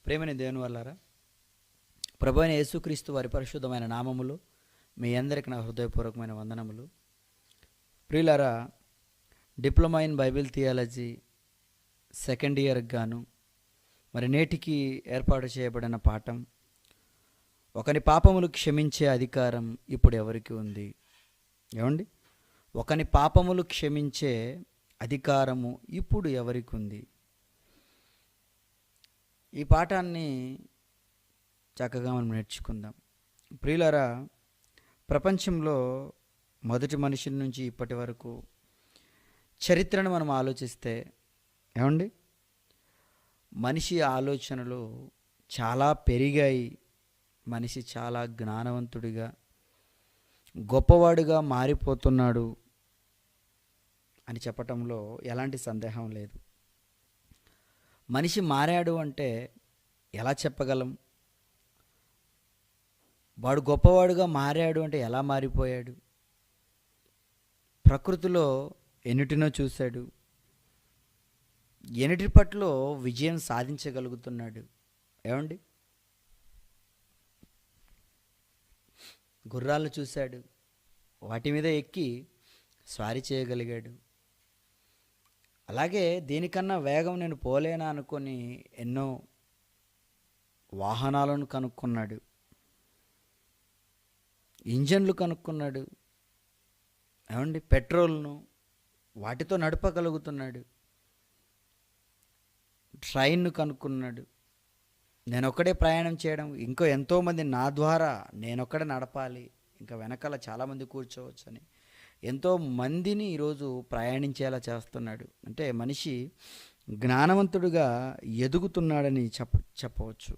ప్రేమని దేవుని వల్లారా, ప్రభు అయిన యేసుక్రీస్తు వారి పరిశుద్ధమైన నామములు మీ అందరికి నా హృదయపూర్వకమైన వందనములు. ప్రియులారా, diploma in Bible theology second ఇయర్కి గాను మరి నేటికి ఏర్పాటు చేయబడిన పాఠం, ఒకని పాపములు క్షమించే అధికారం ఇప్పుడు ఎవరికి ఉంది? ఏమండి, ఒకని పాపములు క్షమించే అధికారము ఇప్పుడు ఎవరికి ఉంది? ఈ పాఠాన్ని చక్కగా మనం నేర్చుకుందాం. ప్రియులారా, ప్రపంచంలో మొదటి మనిషి నుంచి ఇప్పటి వరకు చరిత్రను మనం ఆలోచిస్తే, ఏమండి, మనిషి ఆలోచనలు చాలా పెరిగాయి. మనిషి చాలా జ్ఞానవంతుడిగా, గొప్పవాడుగా మారిపోతున్నాడు అని చెప్పటంలో ఎలాంటి సందేహం లేదు. మనిషి మారాడు అంటే ఎలా చెప్పగలం? వాడు గొప్పవాడుగా మారాడు అంటే ఎలా మారిపోయాడు? ప్రకృతిలో ఎన్నిటినో చూశాడు, ఎన్నిటి పట్ల విజయం సాధించగలుగుతున్నాడు. ఏమండి, గుర్రాలను చూశాడు, వాటి మీద ఎక్కి స్వారీ చేయగలిగాడు. అలాగే దీనికన్నా వేగం నేను పోలేనా అనుకొని ఎన్నో వాహనాలను కనుక్కున్నాడు, ఇంజన్లు కనుక్కున్నాడు. ఏమండి, పెట్రోల్ను వాటితో నడపగలుగుతున్నాడు. ట్రైన్ను కనుక్కున్నాడు. నేనొక్కడే ప్రయాణం చేయడం, ఇంకో ఎంతోమంది నా ద్వారా నేనొక్కడే నడపాలి, ఇంకా వెనకాల చాలామంది కూర్చోవచ్చని ఎంతో మందిని ఈరోజు ప్రయాణించేలా చేస్తున్నాడు. అంటే మనిషి జ్ఞానవంతుడిగా ఎదుగుతున్నాడని చెప్పవచ్చు.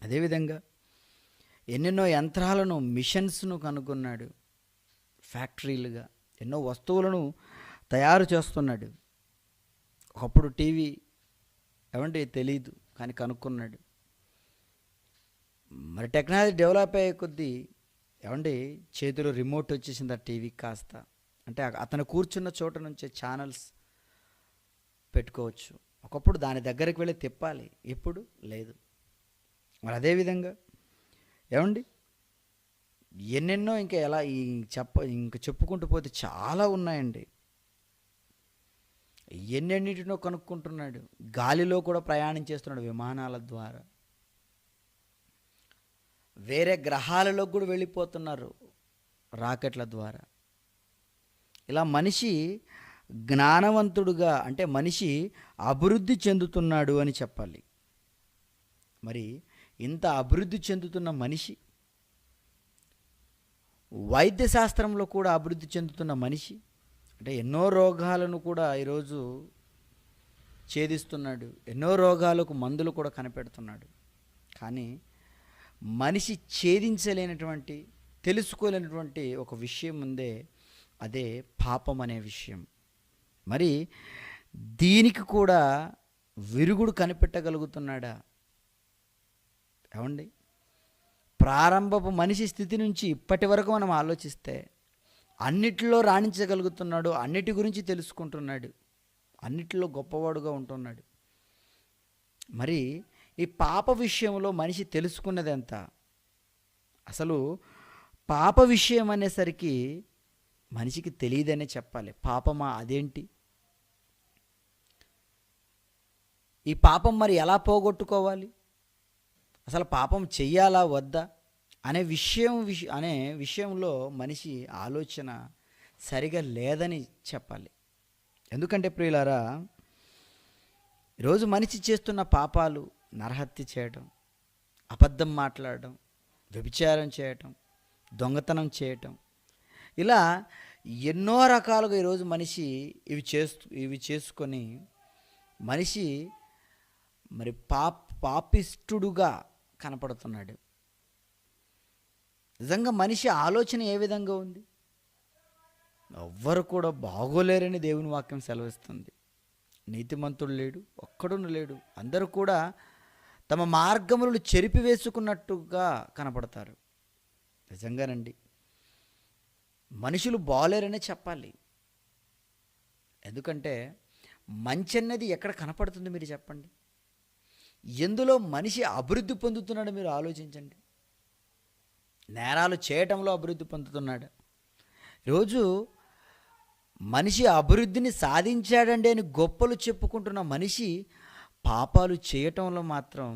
అదేవిధంగా ఎన్నెన్నో యంత్రాలను, మిషన్స్ను కనుగొన్నాడు. ఫ్యాక్టరీలుగా ఎన్నో వస్తువులను తయారు చేస్తున్నాడు. ఒకప్పుడు టీవీ ఏమంటే తెలీదు, కానీ కనుక్కున్నాడు. మరి టెక్నాలజీ డెవలప్ అయ్యే కొద్దీ ఏమండి చేతిలో రిమోట్ వచ్చేసింది ఆ టీవీకి కాస్త. అంటే అతను కూర్చున్న చోట నుంచే ఛానల్స్ పెట్టుకోవచ్చు. ఒకప్పుడు దాని దగ్గరికి వెళ్ళి తిప్పాలి, ఇప్పుడు లేదు. మరి అదేవిధంగా ఏమండి ఎన్నెన్నో ఇంకా ఎలా ఇంకా చెప్పుకుంటూ పోతే చాలా ఉన్నాయండి. ఎన్నెన్నిటినో కనుక్కుంటున్నాడు. గాలిలో కూడా ప్రయాణం చేస్తున్నాడు విమానాల ద్వారా. వేరే గ్రహాలలో కూడా వెళ్ళిపోతున్నారు రాకెట్ల ద్వారా. ఇలా మనిషి జ్ఞానవంతుడుగా, అంటే మనిషి అభివృద్ధి చెందుతున్నాడు అని చెప్పాలి. మరి ఇంత అభివృద్ధి చెందుతున్న మనిషి, వైద్య శాస్త్రంలో కూడా అభివృద్ధి చెందుతున్న మనిషి, అంటే ఎన్నో రోగాలను కూడా ఈరోజు ఛేదిస్తున్నాడు, ఎన్నో రోగాలకు మందులు కూడా కనిపెడుతున్నాడు. కానీ మనిషి ఛేదించలేనటువంటి, తెలుసుకోలేనటువంటి ఒక విషయం ఉందే, అదే పాపం అనే విషయం. మరి దీనికి కూడా విరుగుడు కనిపెట్టగలుగుతున్నాడా? ఏమండి, ప్రారంభపు మనిషి స్థితి నుంచి ఇప్పటి వరకు మనం ఆలోచిస్తే అన్నిటిలో రాణించగలుగుతున్నాడు, అన్నిటి గురించి తెలుసుకుంటున్నాడు, అన్నిటిలో గొప్పవాడుగా ఉంటున్నాడు. మరి ఈ పాప విషయంలో మనిషి తెలుసుకున్నది ఎంత? అసలు పాప విషయం అనేసరికి మనిషికి తెలియదనే చెప్పాలి. పాపమా, అదేంటి? ఈ పాపం మరి ఎలా పోగొట్టుకోవాలి? అసలు పాపం చెయ్యాలా వద్దా అనే విషయంలో మనిషి ఆలోచన సరిగా లేదని చెప్పాలి. ఎందుకంటే ప్రియులారా, ఈరోజు మనిషి చేస్తున్న పాపాలు నరహత్య చేయటం, అబద్ధం మాట్లాడటం, వ్యభిచారం చేయటం, దొంగతనం చేయటం, ఇలా ఎన్నో రకాలుగా ఈరోజు మనిషి ఇవి చేసుకొని మనిషి మరి పాపిష్టుడుగా కనపడుతున్నాడు. నిజంగా మనిషి ఆలోచన ఏ విధంగా ఉంది? ఎవ్వరు కూడా బాగోలేరని దేవుని వాక్యం సెలవిస్తుంది. నీతిమంతుడు లేడు, ఒక్కడును లేడు. అందరూ కూడా తమ మార్గములను చెరిపివేసుకున్నట్టుగా కనపడతారు. నిజంగానండి, మనుషులు బాగోలేరనే చెప్పాలి. ఎందుకంటే మంచి అన్నది ఎక్కడ కనపడుతుంది మీరు చెప్పండి? ఎందులో మనిషి అభివృద్ధి పొందుతున్నాడో మీరు ఆలోచించండి. నేరాలు చేయటంలో అభివృద్ధి పొందుతున్నాడు. రోజు మనిషి అభివృద్ధిని సాధించాడండి అని గొప్పలు చెప్పుకుంటున్న మనిషి పాపాలు చేయటంలో మాత్రం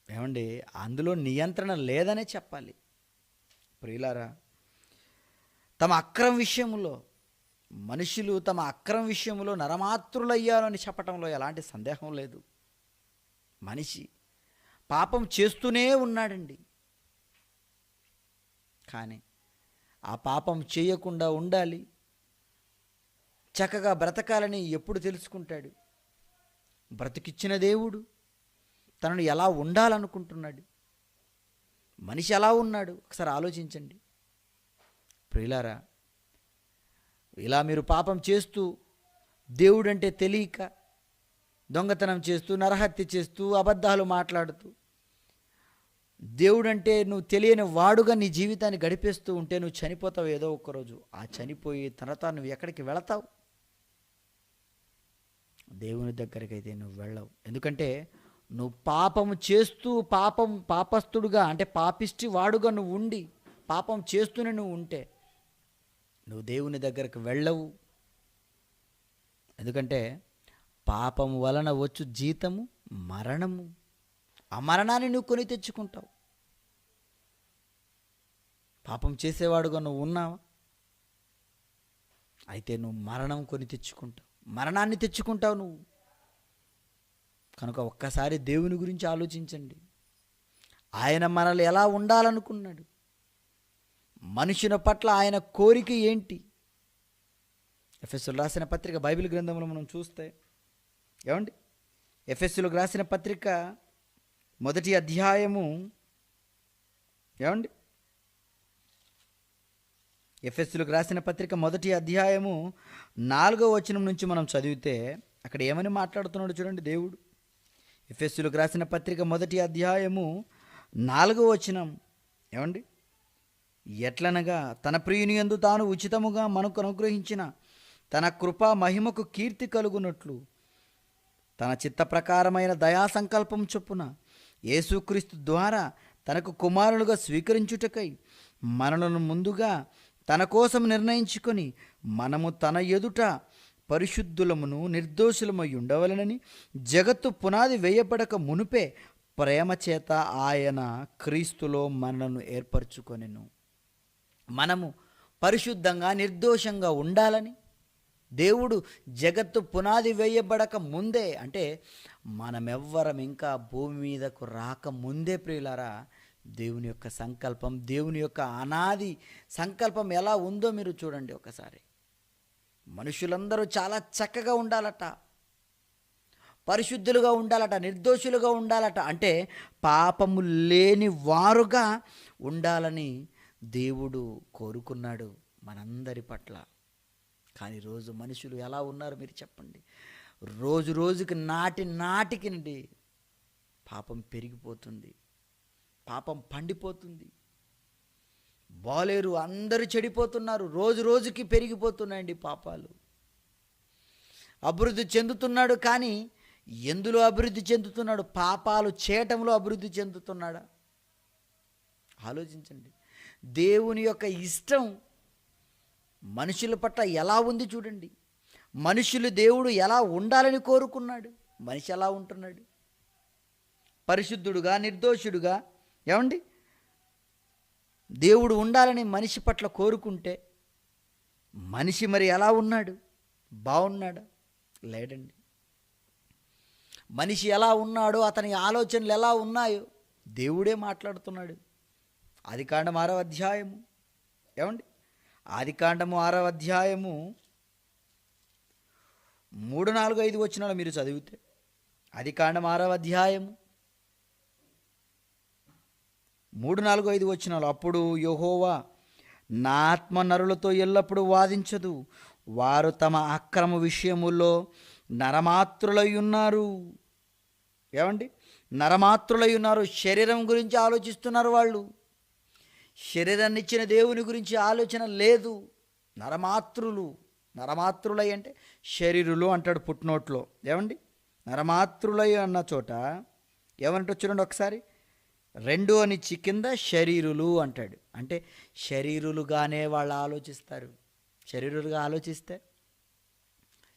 ఏమండి అందులో నియంత్రణ లేదనే చెప్పాలి. ప్రియులారా, తమ అక్రమ విషయంలో మనుషులు తమ అక్రమ విషయంలో నరమాత్రులయ్యారని చెప్పటంలో ఎలాంటి సందేహం లేదు. మనిషి పాపం చేస్తూనే ఉన్నాడండి. కానీ ఆ పాపం చేయకుండా ఉండాలి, చక్కగా బ్రతకాలని ఎప్పుడు తెలుసుకుంటాడు? బ్రతికిచ్చిన దేవుడు తనను ఎలా ఉండాలనుకుంటున్నాడు? మనిషి ఎలా ఉన్నాడు ఒకసారి ఆలోచించండి. ప్రియులారా, ఇలా మీరు పాపం చేస్తూ, దేవుడంటే తెలియక దొంగతనం చేస్తూ, నరహత్య చేస్తూ, అబద్ధాలు మాట్లాడుతూ, దేవుడంటే నువ్వు తెలియని వాడుగా నీ జీవితాన్ని గడిపేస్తూ ఉంటే నువ్వు చనిపోతావు ఏదో ఒకరోజు. ఆ చనిపోయి తర్వాత నువ్వు ఎక్కడికి వెళతావు? దేవుని దగ్గరికి అయితే నువ్వు వెళ్ళవు. ఎందుకంటే నువ్వు పాపము చేస్తూ పాపస్తుడుగా అంటే పాపిష్టి వాడుగా నువ్వు ఉండి పాపం చేస్తూనే నువ్వు ఉంటే నువ్వు దేవుని దగ్గరికి వెళ్ళవు. ఎందుకంటే పాపము వలన వచ్చు జీతము మరణము. ఆ మరణాన్ని నువ్వు కొని తెచ్చుకుంటావు. పాపం చేసేవాడుగా నువ్వు ఉన్నావా? అయితే నువ్వు మరణం కొని తెచ్చుకుంటావు, మరణాన్ని తెచ్చుకుంటావు నువ్వు. కనుక ఒక్కసారి దేవుని గురించి ఆలోచించండి. ఆయన మనల్ని ఎలా ఉండాలనుకున్నాడు? మనుషుల పట్ల ఆయన కోరిక ఏంటి? ఎఫెసీయులకు రాసిన పత్రిక బైబిల్ గ్రంథంలో మనం చూస్తే ఏమండి, ఎఫెసీయులకు రాసిన పత్రిక మొదటి అధ్యాయము ఏమండి, ఎఫెసీయులకు రాసిన పత్రిక మొదటి అధ్యాయము 4వ వచనం నుంచి మనం చదివితే అక్కడ ఏమని మాట్లాడుతున్నాడు చూడండి దేవుడు. ఎఫెసీయులకు రాసిన పత్రిక మొదటి అధ్యాయము 4వ వచనం ఏమండి, ఎట్లనగా తన ప్రియుని యందు తాను ఉచితముగా మనకు అనుగ్రహించిన తన కృపా మహిమకు కీర్తి కలుగునట్లు తన చిత్త ప్రకారమైన దయా సంకల్పం చొప్పున యేసుక్రీస్తు ద్వారా తనకు కుమారులుగా స్వీకరించుటకై మనలను ముందుగా తన కోసం నిర్ణయించుకొని మనము తన ఎదుట పరిశుద్ధులమును నిర్దోషులమై ఉండవలెనని జగత్తు పునాది వేయబడక మునుపే ప్రేమ చేత ఆయన క్రీస్తులో మనలను ఏర్పరచుకొనెను. మనము పరిశుద్ధంగా నిర్దోషంగా ఉండాలని దేవుడు జగత్తు పునాది వేయబడక ముందే, అంటే మనమెవ్వరం ఇంకా భూమి మీదకు రాకముందే ప్రియులారా, దేవుని యొక్క సంకల్పం, దేవుని యొక్క అనాది సంకల్పం ఎలా ఉందో మీరు చూడండి ఒకసారి. మనుషులందరూ చాలా చక్కగా ఉండాలట, పరిశుద్ధులుగా ఉండాలట, నిర్దోషులుగా ఉండాలట, అంటే పాపము లేని వారుగా ఉండాలని దేవుడు కోరుకున్నాడు మనందరి పట్ల. కానీ రోజు మనుషులు ఎలా ఉన్నారు మీరు చెప్పండి? రోజు రోజుకి నాటికి నుండి పాపం పెరిగిపోతుంది, పాపం పండిపోతుంది. బాలేరు, అందరూ చెడిపోతున్నారు. రోజు రోజుకి పెరిగిపోతున్నాయండి పాపాలు. అభివృద్ధి చెందుతున్నాడు, కానీ ఎందులో అభివృద్ధి చెందుతున్నాడు? పాపాలు చేయటంలో అభివృద్ధి చెందుతున్నాడా? ఆలోచించండి. దేవుని యొక్క ఇష్టం మనుషుల పట్ల ఎలా ఉంది చూడండి. మనుషులు దేవుడు ఎలా ఉండాలని కోరుకున్నాడు, మనిషి ఎలా ఉంటున్నాడు? పరిశుద్ధుడుగా, నిర్దోషుడుగా ఏమండి దేవుడు ఉండాలని మనిషి పట్ల కోరుకుంటే మనిషి మరి ఎలా ఉన్నాడు? బాగున్నాడా? లేడండి. మనిషి ఎలా ఉన్నాడో, అతని ఆలోచనలు ఎలా ఉన్నాయో దేవుడే మాట్లాడుతున్నాడు. ఆదికాండం 6వ అధ్యాయము ఏమండి, ఆదికాండము 6వ అధ్యాయము 3, 4, 5 వచనాలు మీరు చదివితే, ఆదికాండం 6వ అధ్యాయము 3, 4, 5 వచనాలు, అప్పుడు యెహోవా నా ఆత్మ నరులతో ఎల్లప్పుడూ వాదించదు, వారు తమ అక్రమ విషయముల్లో నరమాత్రులై ఉన్నారు. ఏమండి, నరమాత్రులై ఉన్నారు. శరీరం గురించి ఆలోచిస్తున్నారు వాళ్ళు. శరీరాన్ని ఇచ్చిన దేవుని గురించి ఆలోచన లేదు. నరమాత్రులై అంటే శరీరులు అంటాడు పుట్నోట్లో. ఏమండి, నరమాత్రులై అన్న చోట ఏమంటో చూడండి ఒకసారి. 2 అని కింద శరీరులు అంటాడు. అంటే శరీరులుగానే వాళ్ళు ఆలోచిస్తారు. శరీరులుగా ఆలోచిస్తే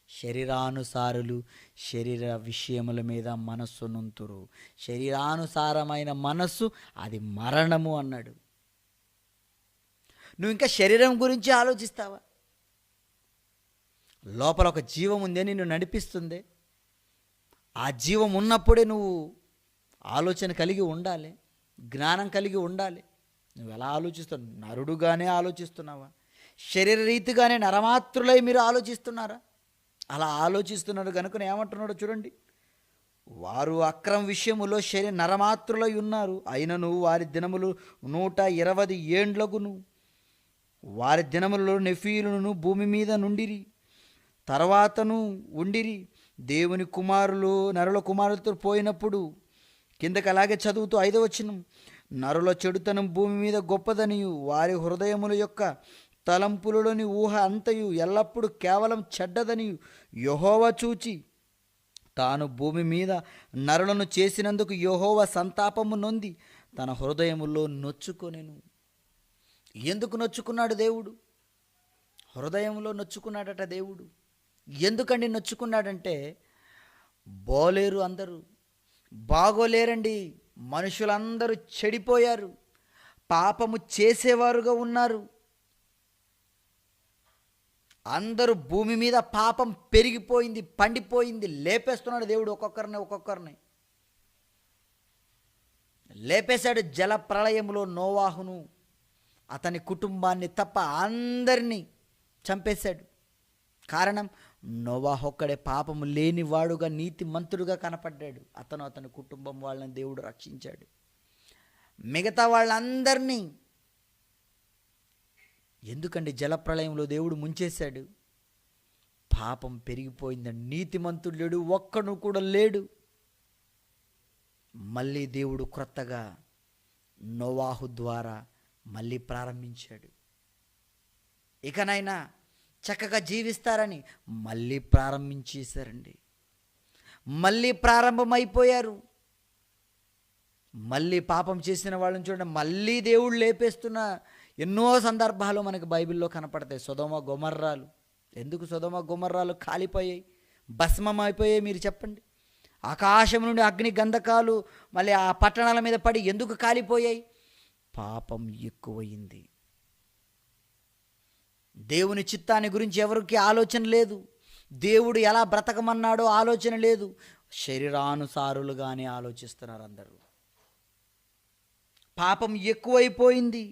శరీరానుసారులు, శరీర విషయముల మీద మనస్సు నుంతురు. శరీరానుసారమైన మనస్సు అది మరణము అన్నాడు. నువ్వు ఇంకా శరీరం గురించి ఆలోచిస్తావా? లోపల ఒక జీవం ఉందే నిన్ను నడిపిస్తుంది. ఆ జీవం ఉన్నప్పుడే నువ్వు ఆలోచన కలిగి ఉండాలి, జ్ఞానం కలిగి ఉండాలి. నువ్వు ఎలా ఆలోచిస్తున్నావు? నరుడుగానే ఆలోచిస్తున్నావా? శరీర రీతిగానే నరమాత్రులై మీరు ఆలోచిస్తున్నారా? అలా ఆలోచిస్తున్నారు కనుక ఏమంటున్నాడో చూడండి. వారు అక్రమ విషయములో నరమాత్రులై ఉన్నారు. అయినను వారి దినములు 120 ఏండ్లగును. వారి దినములలో నెఫీలును భూమి మీద నుండిరి, తర్వాతను ఉండిరి. దేవుని కుమారులు నరుల కుమారులతో పోయినప్పుడు, కిందకి అలాగే చదువుతూ 5వ వచనం, నరుల చెడుతనం భూమి మీద గొప్పదనియు వారి హృదయముల యొక్క తలంపులలోని ఊహ అంతయు ఎల్లప్పుడూ కేవలం చెడ్డదనియు యెహోవా చూచి తాను భూమి మీద నరులను చేసినందుకు యెహోవా సంతాపము నొంది తన హృదయములో నొచ్చుకొనెను. ఎందుకు నొచ్చుకున్నాడు దేవుడు? హృదయంలో నొచ్చుకున్నాడట దేవుడు. ఎందుకండి నొచ్చుకున్నాడంటే, బాలేరు, అందరూ బాగోలేరండి. మనుషులందరూ చెడిపోయారు, పాపము చేసేవారుగా ఉన్నారు. అందరూ భూమి మీద పాపం పెరిగిపోయింది, పండిపోయింది. లేపేస్తున్నాడు దేవుడు ఒక్కొక్కరిని లేపేశాడు. జల ప్రళయంలో నోవాహును అతని కుటుంబాన్ని తప్ప అందరినీ చంపేశాడు. కారణం, నోవాహు ఒక్కడే పాపము లేనివాడుగా నీతిమంతుడుగా కనపడ్డాడు. అతని కుటుంబం వాళ్ళని దేవుడు రక్షించాడు. మిగతా వాళ్ళందరినీ ఎందుకండి జలప్రళయంలో దేవుడు ముంచేశాడు? పాపం పెరిగిపోయిందండి. నీతిమంతుడు లేడు, ఒక్కడు కూడా లేడు. మళ్ళీ దేవుడు క్రొత్తగా నోవాహు ద్వారా మళ్ళీ ప్రారంభించాడు. ఇకనైనా చక్కగా జీవిస్తారని మళ్ళీ ప్రారంభించేశారండి. మళ్ళీ ప్రారంభమైపోయారు. మళ్ళీ పాపం చేసిన వాళ్ళని చూడండి, మళ్ళీ దేవుడు లేపేస్తున్న ఎన్నో సందర్భాలు మనకి బైబిల్లో కనపడతాయి. సొదొమ గొమర్రాలు. ఎందుకు సొదొమ గొమర్రాలు కాలిపోయాయి, భస్మం అయిపోయాయి? మీరు చెప్పండి. ఆకాశం నుండి అగ్ని గంధకాలు మళ్ళీ ఆ పట్టణాల మీద పడి ఎందుకు కాలిపోయాయి? పాపం ఎక్కువయింది. దేవుని చిత్తాన్ని గురించి ఎవరికి ఆలోచన లేదు. దేవుడు ఎలా బ్రతకమన్నాడో ఆలోచన లేదు. శరీరానుసారులుగానే ఆలోచిస్తున్నారు అందరూ. పాపం ఎక్కువైపోయింది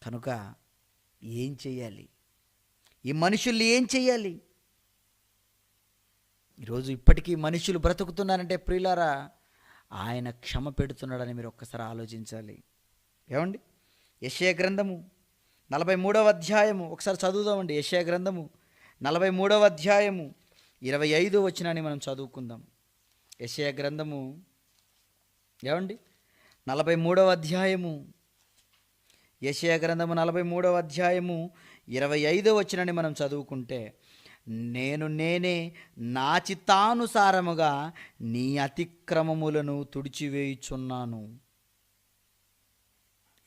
కనుక ఏం చేయాలి? ఈ మనుషుల్ని ఏం చేయాలి? ఈరోజు ఇప్పటికీ మనుషులు బ్రతుకుతున్నారంటే ప్రియులారా, ఆయన క్షమ పెడుతున్నాడని మీరు ఒక్కసారి ఆలోచించాలి. ఏమండి? యెషయా గ్రంథము 43వ అధ్యాయము ఒకసారి చదువుదామండి. యెషయా గ్రంథము 43వ అధ్యాయము 25వ వచనాన్ని మనం చదువుకుందాం. యెషయా గ్రంథము ఏమండి 43వ అధ్యాయము, యెషయా గ్రంథము 43వ అధ్యాయము 25వ వచనాన్ని మనం చదువుకుంటే, నేనే నా చిత్తానుసారముగా నీ అతిక్రమములను తుడిచివేయుచున్నాను.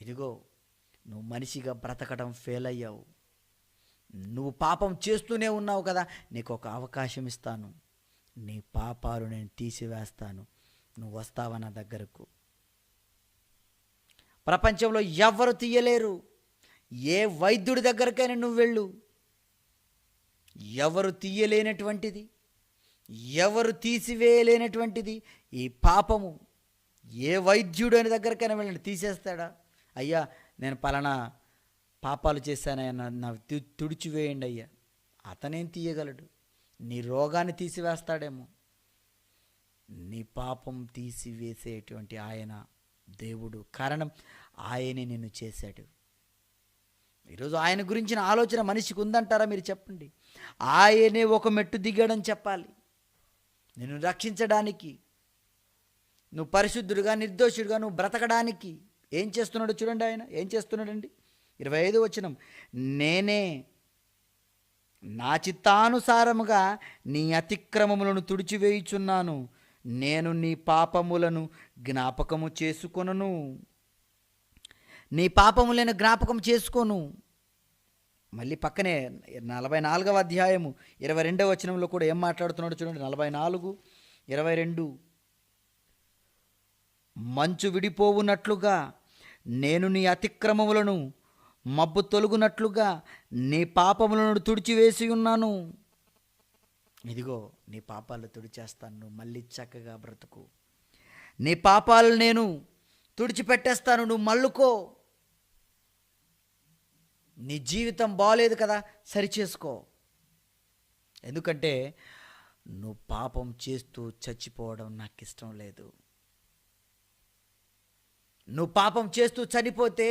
ఇదిగో, నువ్వు మనిషిగా బ్రతకడం ఫెయిల్ అయ్యావు. నువ్వు పాపం చేస్తూనే ఉన్నావు కదా, నీకు ఒక అవకాశం ఇస్తాను. నీ పాపాలు నేను తీసివేస్తాను. నువ్వు వస్తావా నా దగ్గరకు? ప్రపంచంలో ఎవ్వరు తీయలేరు. ఏ వైద్యుడి దగ్గరకైనా నువ్వు వెళ్ళు, ఎవరు తీయలేనటువంటిది, ఎవరు తీసివేయలేనటువంటిది ఈ పాపము. ఏ వైద్యుడు అని దగ్గరకైనా వెళ్ళండి, తీసేస్తాడా? అయ్యా, నేను పలానా పాపాలు చేశానయ్యా, నా తుడిచివేయండి అయ్యా. అతనేం తీయగలడు? నీ రోగాన్ని తీసివేస్తాడేమో. నీ పాపం తీసివేసేటువంటి ఆయన దేవుడు. కారణం, ఆయనే నిన్ను చేశాడు. ఈరోజు ఆయన గురించిన ఆలోచన మనిషికి ఉందంటారా? మీరు చెప్పండి. ఆయనే ఒక మెట్టు దిగాడని చెప్పాలి నిన్ను రక్షించడానికి. నువ్వు పరిశుద్ధుడుగా, నిర్దోషుడుగా నువ్వు బ్రతకడానికి ఏం చేస్తున్నాడో చూడండి. ఆయన ఏం చేస్తున్నాడండి? 25వ వచనం, నేనే నా చిత్తానుసారముగా నీ అతిక్రమములను తుడిచివేయుచున్నాను, నేను నీ పాపములను జ్ఞాపకము చేసుకొనను. నీ పాపములను జ్ఞాపకం చేసుకోను. మళ్ళీ పక్కనే 44వ అధ్యాయము 22వ వచనంలో కూడా ఏం మాట్లాడుతున్నాడు చూడండి. 44:22, మంచు విడిపోవునట్లుగా నేను నీ అతిక్రమములను, మబ్బు తొలగునట్లుగా నీ పాపములను తుడిచివేసి ఉన్నాను. ఇదిగో నీ పాపాలు తుడిచేస్తాను, నువ్వు మళ్ళీ చక్కగా బ్రతుకు. నీ పాపాలు నేను తుడిచిపెట్టేస్తాను, నువ్వు మళ్ళుకో. నీ జీవితం బాగలేదు కదా, సరిచేసుకో. ఎందుకంటే నువ్వు పాపం చేస్తూ చచ్చిపోవడం నాకు ఇష్టం లేదు. నువ్వు పాపం చేస్తూ చనిపోతే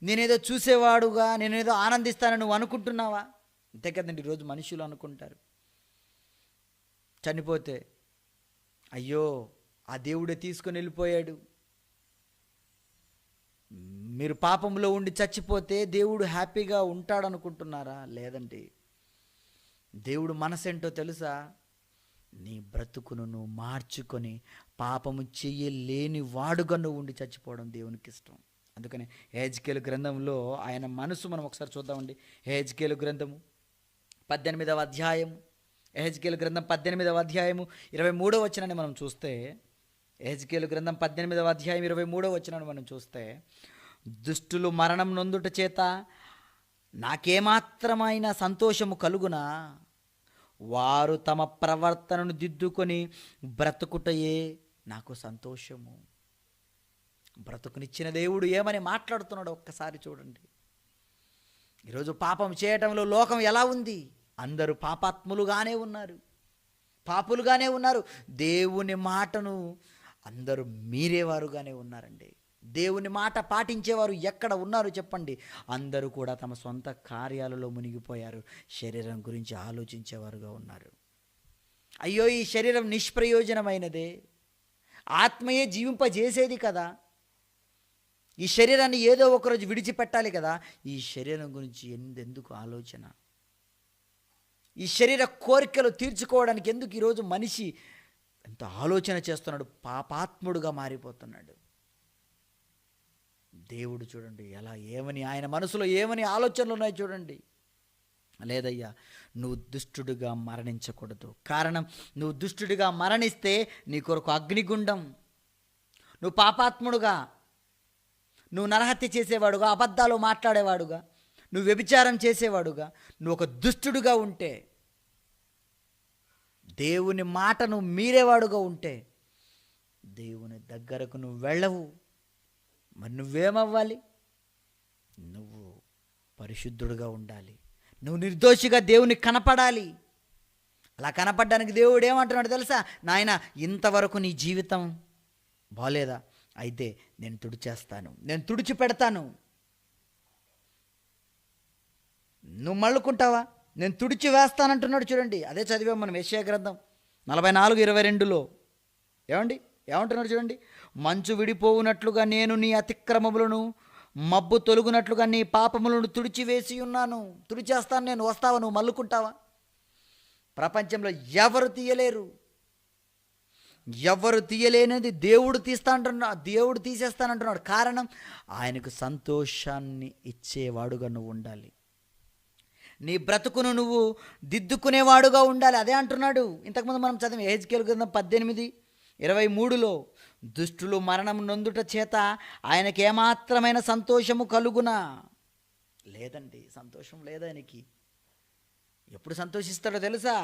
నేనేదో చూసేవాడుగా, నేనేదో ఆనందిస్తానని నువ్వు అనుకుంటున్నావా? అంతే కదండి, ఈరోజు మనుషులు అనుకుంటారు. చనిపోతే అయ్యో ఆ దేవుడే తీసుకొని వెళ్ళిపోయాడు. మీరు పాపంలో ఉండి చచ్చిపోతే దేవుడు హ్యాపీగా ఉంటాడనుకుంటున్నారా? లేదండి. దేవుడు మనసేంటో తెలుసా? నీ బ్రతుకును నువ్వు మార్చుకొని పాపము చెయ్యలేని వాడుగా నువ్వు ఉండి చచ్చిపోవడం దేవునికి ఇష్టం. అందుకని హెజ్కేలు గ్రంథంలో ఆయన మనసు మనం ఒకసారి చూద్దామండి. హెజ్కేలు గ్రంథము 18వ అధ్యాయము, హెజ్కేలు గ్రంథం 18వ అధ్యాయము 23వ వచనాన్ని మనం చూస్తే, హెజ్కేలు గ్రంథం 18వ అధ్యాయం 23వ వచనాన్ని మనం చూస్తే, దుష్టులు మరణం నొందుట చేత నాకేమాత్రమైన సంతోషము కలుగునా, వారు తమ ప్రవర్తనను దిద్దుకొని బ్రతుకుటయే నాకు సంతోషము. బ్రతుకునిచ్చిన దేవుడు ఏమని మాట్లాడుతున్నాడో ఒక్కసారి చూడండి. ఈరోజు పాపం చేయటంలో లోకం ఎలా ఉంది? అందరూ పాపాత్ములుగానే ఉన్నారు, పాపులుగానే ఉన్నారు. దేవుని మాటను అందరూ మీరేవారుగానే ఉన్నారండి. దేవుని మాట పాటించేవారు ఎక్కడ ఉన్నారు చెప్పండి? అందరూ కూడా తమ సొంత కార్యాలలో మునిగిపోయారు, శరీరం గురించి ఆలోచించేవారుగా ఉన్నారు. అయ్యో ఈ శరీరం నిష్ప్రయోజనమైనదే, ఆత్మయే జీవింపజేసేది కదా, ఈ శరీరాన్ని ఏదో ఒకరోజు విడిచిపెట్టాలి కదా. ఈ శరీరం గురించి ఎందుకు ఆలోచన? ఈ శరీర కోరికలు తీర్చుకోవడానికి ఎందుకు ఈరోజు మనిషి ఎంత ఆలోచన చేస్తున్నాడు? పాపాత్ముడుగా మారిపోతున్నాడు. దేవుడు చూడండి ఎలా, ఏమని ఆయన మనసులో ఏమని ఆలోచనలు ఉన్నాయి చూడండి. లేదయ్యా, నువ్వు దుష్టుడిగా మరణించకూడదు. కారణం, నువ్వు దుష్టుడిగా మరణిస్తే నీ కొరకు అగ్నిగుండం. నువ్వు పాపాత్ముడుగా, నువ్వు నరహత్య చేసేవాడుగా, అబద్ధాలు మాట్లాడేవాడుగా, నువ్వు వ్యభిచారం చేసేవాడుగా, నువ్వు ఒక దుష్టుడుగా ఉంటే, దేవుని మాటను మీరేవాడుగా ఉంటే దేవుని దగ్గరకు నువ్వు వెళ్ళవు. మరి నువ్వేమవ్వాలి? నువ్వు పరిశుద్ధుడుగా ఉండాలి, నువ్వు నిర్దోషిగా దేవునికి కనపడాలి. అలా కనపడడానికి దేవుడు ఏమంటున్నాడు తెలుసా? నాయన, ఇంతవరకు నీ జీవితం బాలేదా? అయితే నేను తుడిచేస్తాను, నేను తుడిచి పెడతాను. నువ్వు మళ్ళుకుంటావా? నేను తుడిచి వేస్తానంటున్నాడు చూడండి. అదే చదివాం మనం యెషయా గ్రంథం 44:22లో. ఏమంటున్నాడు చూడండి. మంచు విడిపోవునట్లుగా నేను నీ అతిక్రమములను, మబ్బు తొలుగునట్లుగా నీ పాపములను తుడిచివేసి ఉన్నాను. తుడిచేస్తాను నేను. వస్తావా? నువ్వు మళ్ళుకుంటావా? ప్రపంచంలో ఎవరు తీయలేరు. ఎవరు తీయలేనిది దేవుడు దేవుడు తీసేస్తానంటున్నాడు. కారణం, ఆయనకు సంతోషాన్ని ఇచ్చేవాడుగా నువ్వు ఉండాలి. నీ బ్రతుకును నువ్వు దిద్దుకునేవాడుగా ఉండాలి. అదే అంటున్నాడు. ఇంతకుముందు మనం చదివాం యెహెజ్కేలు గ్రంథం 18:23లో, దుష్టులు మరణం నొందుట చేత ఆయనకి ఏమాత్రమైన సంతోషము కలుగునా? లేదండి, సంతోషం లేదు ఆయనకి. ఎప్పుడు సంతోషిస్తాడో తెలుసా?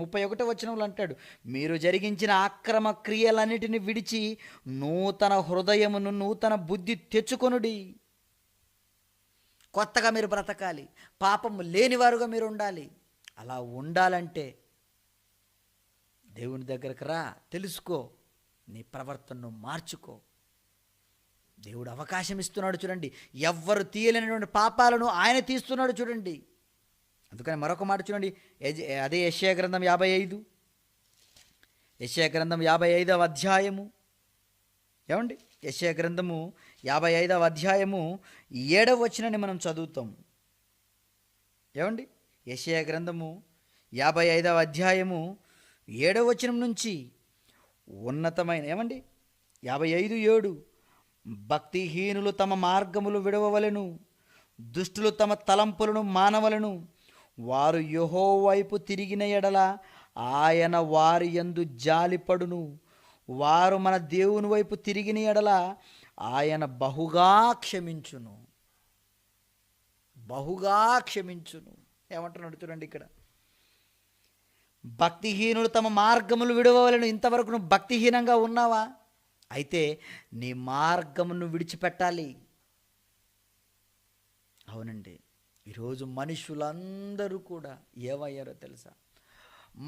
31వ వచనంలో అంటాడు, మీరు జరిగించిన అక్రమ క్రియలన్నిటిని విడిచి నూతన హృదయమును, నూతన బుద్ధి తెచ్చుకొనుడి. కొత్తగా మీరు బ్రతకాలి, పాపము లేనివారుగా మీరు ఉండాలి. అలా ఉండాలంటే దేవుని దగ్గరకు రా, తెలుసుకో, నీ ప్రవర్తనను మార్చుకో. దేవుడు అవకాశం ఇస్తున్నాడు చూడండి. ఎవ్వరు తీయలేనటువంటి పాపాలను ఆయన తీస్తున్నాడు చూడండి. అందుకని మరొక మాట చూడండి. అదే యెషయా గ్రంథం 55, యెషయా గ్రంథం 55వ అధ్యాయము. యెషయా గ్రంథము 55వ అధ్యాయము 7వ వచనాన్ని మనం చదువుతాం. యెషయా గ్రంథము 55వ అధ్యాయము 7వ వచనం నుంచి ఉన్నతమైన 55:7 భక్తిహీనులు తమ మార్గములు విడవవలెను, దుష్టులు తమ తలంపులను మానవలను. వారు యెహోవా వైపు తిరిగిన ఎడల ఆయన వారి యందు జాలిపడును. వారు మన దేవుని వైపు తిరిగిన ఎడల ఆయన బహుగా క్షమించును. బహుగా క్షమించును. ఏమంటున్నాడు చూడండి ఇక్కడ. భక్తిహీనులు తమ మార్గములు విడవవలెను. ఇంతవరకు నువ్వు భక్తిహీనంగా ఉన్నావా? అయితే నీ మార్గమును విడిచిపెట్టాలి. అవునండి, ఈరోజు మనుషులందరూ కూడా ఏమయ్యారో తెలుసా?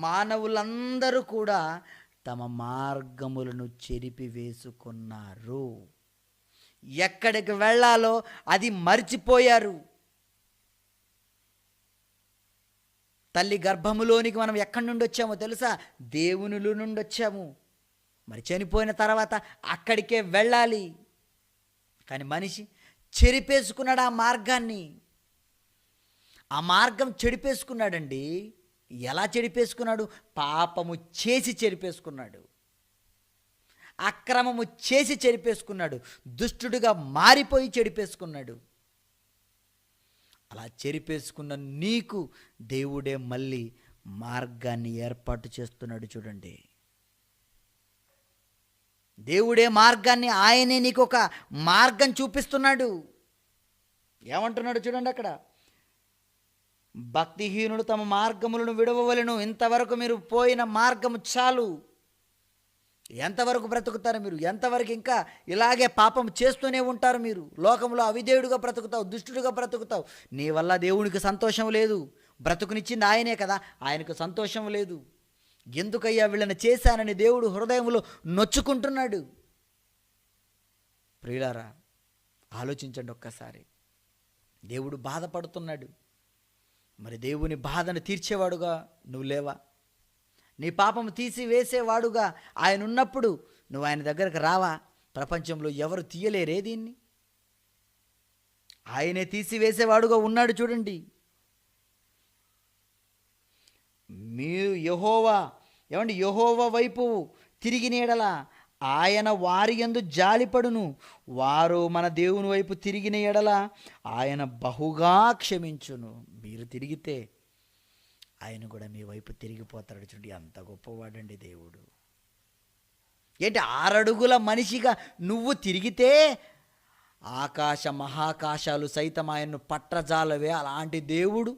మానవులందరూ కూడా తమ మార్గములను చెరిపివేసుకున్నారు. ఎక్కడికి వెళ్ళాలో అది మర్చిపోయారు. తల్లి గర్భములోనికి మనం ఎక్కడి నుండి వచ్చామో తెలుసా? దేవునిలో నుండి వచ్చాము. మరి చనిపోయిన తర్వాత అక్కడికే వెళ్ళాలి. కానీ మనిషి చెరిపేసుకున్నాడు ఆ మార్గాన్ని. ఆ మార్గం చెడిపేసుకున్నాడండి. ఎలా చెడిపేసుకున్నాడు? పాపము చేసి చెరిపేసుకున్నాడు, అక్రమము చేసి చెరిపేసుకున్నాడు, దుష్టుడిగా మారిపోయి చెడిపేసుకున్నాడు. అలా చెరిపేసుకున్న నీకు దేవుడే మళ్ళీ మార్గాన్ని ఏర్పాటు చేస్తున్నాడు. చూడండి, దేవుడే మార్గాన్ని, ఆయనే నీకు ఒక మార్గం చూపిస్తున్నాడు. ఏమంటున్నాడు చూడండి అక్కడ. భక్తిహీనులు తమ మార్గములను విడవవలెను. ఇంతవరకు మీరు పోయిన మార్గము చాలు. ఎంతవరకు బ్రతుకుతారు మీరు? ఎంతవరకు ఇంకా ఇలాగే పాపం చేస్తూనే ఉంటారు మీరు? లోకంలో అవిధేయుడుగా బ్రతుకుతావు, దుష్టుడుగా బ్రతుకుతావు. నీ వల్ల దేవునికి సంతోషం లేదు. బ్రతుకునిచ్చింది ఆయనే కదా, ఆయనకు సంతోషం లేదు. ఎందుకయ్యా వీళ్ళని చేశానని దేవుడు హృదయంలో నొచ్చుకుంటున్నాడు. ప్రియులారా, ఆలోచించండి ఒక్కసారి. దేవుడు బాధపడుతున్నాడు. మరి దేవుని బాధను తీర్చేవాడుగా నువ్వు లేవా? నీ పాపము తీసివేసేవాడుగా ఆయన ఉన్నప్పుడు నువ్వు ఆయన దగ్గరకు రావా? ప్రపంచంలో ఎవరు తీయలేరే దీన్ని. ఆయనే తీసివేసేవాడుగా ఉన్నాడు. చూడండి, మీరు యెహోవా వైపు తిరిగిన ఎడల ఆయన వారి యందు జాలిపడును. వారు మన దేవుని వైపు తిరిగిన ఎడల ఆయన బహుగా క్షమించును. మీరు తిరిగితే ఆయన కూడా మీ వైపు తిరిగిపోతాడు. చూడండి, అంత గొప్పవాడండి దేవుడు. ఏంటి, 6 అడుగుల మనిషిగా నువ్వు తిరిగితే ఆకాశ మహాకాశాలు సైతం ఆయన్ను పట్టజాలవే. అలాంటి దేవుడు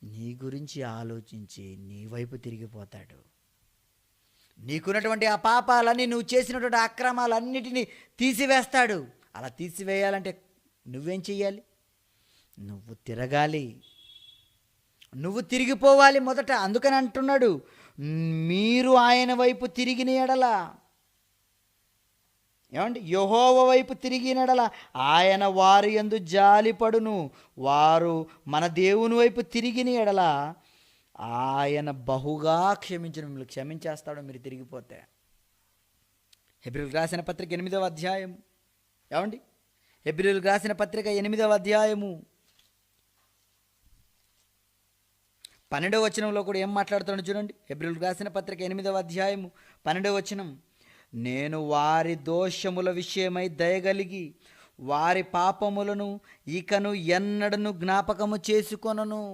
నీ గురించి ఆలోచించి నీ వైపు తిరిగిపోతాడు. నీకున్నటువంటి ఆ పాపాలన్నీ, నువ్వు చేసినటువంటి అక్రమాలన్నిటినీ తీసివేస్తాడు. అలా తీసివేయాలంటే నువ్వేం చెయ్యాలి? నువ్వు తిరగాలి, నువ్వు తిరిగిపోవాలి మొదట. అందుకని అంటున్నాడు, మీరు ఆయన వైపు తిరిగిన ఎడల, యెహోవా వైపు తిరిగిన ఎడల ఆయన వారి యందు జాలిపడును. వారు మన దేవుని వైపు తిరిగిన ఎడల ఆయన బహుగా క్షమించును. మిమ్మల్ని క్షమించేస్తాడు మీరు తిరిగిపోతే. హెబ్రీయులకు రాసిన పత్రిక 8వ అధ్యాయం. హెబ్రీయులకు రాసిన పత్రిక 8వ అధ్యాయము 12వ వచనంలో కూడా ఏం మాట్లాడుతున్నాడు చూడండి. హెబ్రీయులకు రాసిన పత్రిక 8వ అధ్యాయము 12వ వచనం. నేను వారి దోషముల విషయమై దయగలిగి వారి పాపములను ఇకను ఎన్నడను జ్ఞాపకము చేసుకొనను.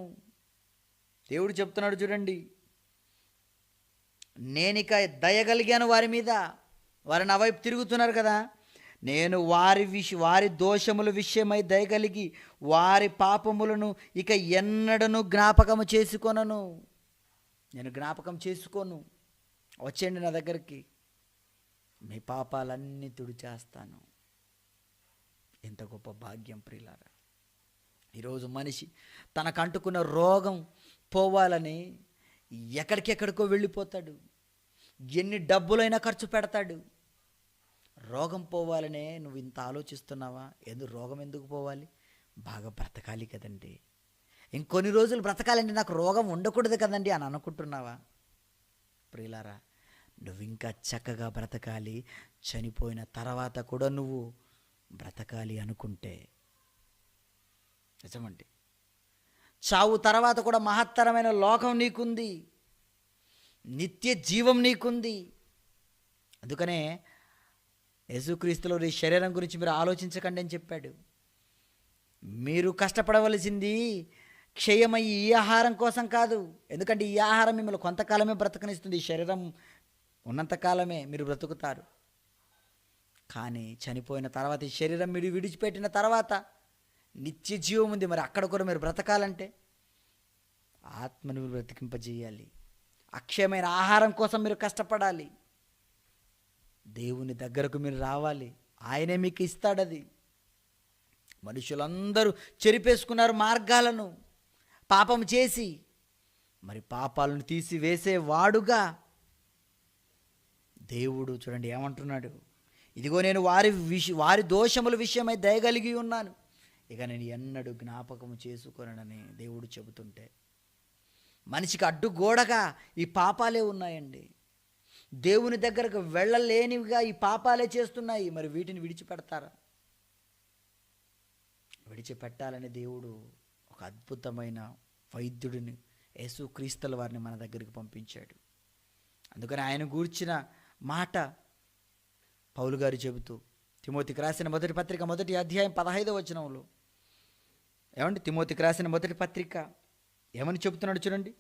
దేవుడు చెప్తున్నాడు చూడండి, నేనిక దయగలిగాను వారి మీద. వారు నా వైపు తిరుగుతున్నారు కదా, నేను వారి దోషముల విషయమై దయగలిగి వారి పాపములను ఇక ఎన్నడను జ్ఞాపకము చేసుకొనను. నేను జ్ఞాపకం చేసుకోను. వచ్చేయండి నా దగ్గరికి, మీ పాపాలన్నీ తుడిచేస్తాను. ఎంత గొప్ప భాగ్యం ప్రియులారా. ఈరోజు మనిషి తనకంటుకున్న రోగం పోవాలని ఎక్కడికెక్కడికో వెళ్ళిపోతాడు. ఎన్ని డబ్బులైనా ఖర్చు పెడతాడు. రోగం పోవాలనే నువ్వు ఇంత ఆలోచిస్తున్నావా? రోగం ఎందుకు పోవాలి? బాగా బ్రతకాలి కదండి. ఇంకొన్ని రోజులు బ్రతకాలంటే నాకు రోగం ఉండకూడదు కదండి అని అనుకుంటున్నావా? ప్రియులారా, నువ్వు ఇంకా చక్కగా బ్రతకాలి. చనిపోయిన తర్వాత కూడా నువ్వు బ్రతకాలి అనుకుంటే, నిజమండి, చావు తర్వాత కూడా మహత్తరమైన లోకం నీకుంది, నిత్య జీవం నీకుంది. అందుకనే యేసుక్రీస్తులో ఈ శరీరం గురించి మీరు ఆలోచించకండి అని చెప్పాడు. మీరు కష్టపడవలసింది క్షయమయ్యి ఈ ఆహారం కోసం కాదు. ఎందుకంటే ఈ ఆహారం మిమ్మల్ని కొంతకాలమే బ్రతకనిస్తుంది. ఈ శరీరం ఉన్నంతకాలమే మీరు బ్రతుకుతారు. కానీ చనిపోయిన తర్వాత, ఈ శరీరం మీరు విడిచిపెట్టిన తర్వాత నిత్య జీవం ఉంది. మరి అక్కడ కూడా మీరు బ్రతకాలంటే ఆత్మను బ్రతికింపజేయాలి. అక్షయమైన ఆహారం కోసం మీరు కష్టపడాలి. దేవుని దగ్గరకు మీరు రావాలి. ఆయనే మీకు ఇస్తాడది. మనుషులందరూ చెరిపేసుకున్నారు మార్గాలను పాపం చేసి. మరి పాపాలను తీసివేసేవాడుగా దేవుడు చూడండి ఏమంటున్నాడు, ఇదిగో నేను వారి దోషముల విషయమై దయగలిగి ఉన్నాను, ఇక నేను ఎన్నడూ జ్ఞాపకము చేసుకోనని దేవుడు చెబుతుంటే, మనిషికి అడ్డుగోడగా ఈ పాపాలే ఉన్నాయండి. దేవుని దగ్గరకు వెళ్ళలేనివిగా ఈ పాపాలే చేస్తున్నాయి. మరి వీటిని విడిచిపెడతారా? విడిచిపెట్టాలని దేవుడు ఒక అద్భుతమైన వైద్యుడిని, యేసుక్రీస్తుల వారిని మన దగ్గరికి పంపించాడు. అందుకని ఆయన గూర్చిన మాట పౌలు గారు చెబుతూ, తిమోతికి రాసిన మొదటి పత్రిక 1వ అధ్యాయం 15వ వచనంలో, ఏమండి తిమోతికి రాసిన మొదటి పత్రిక ఏమని చెబుతున్నాడు చూడండి.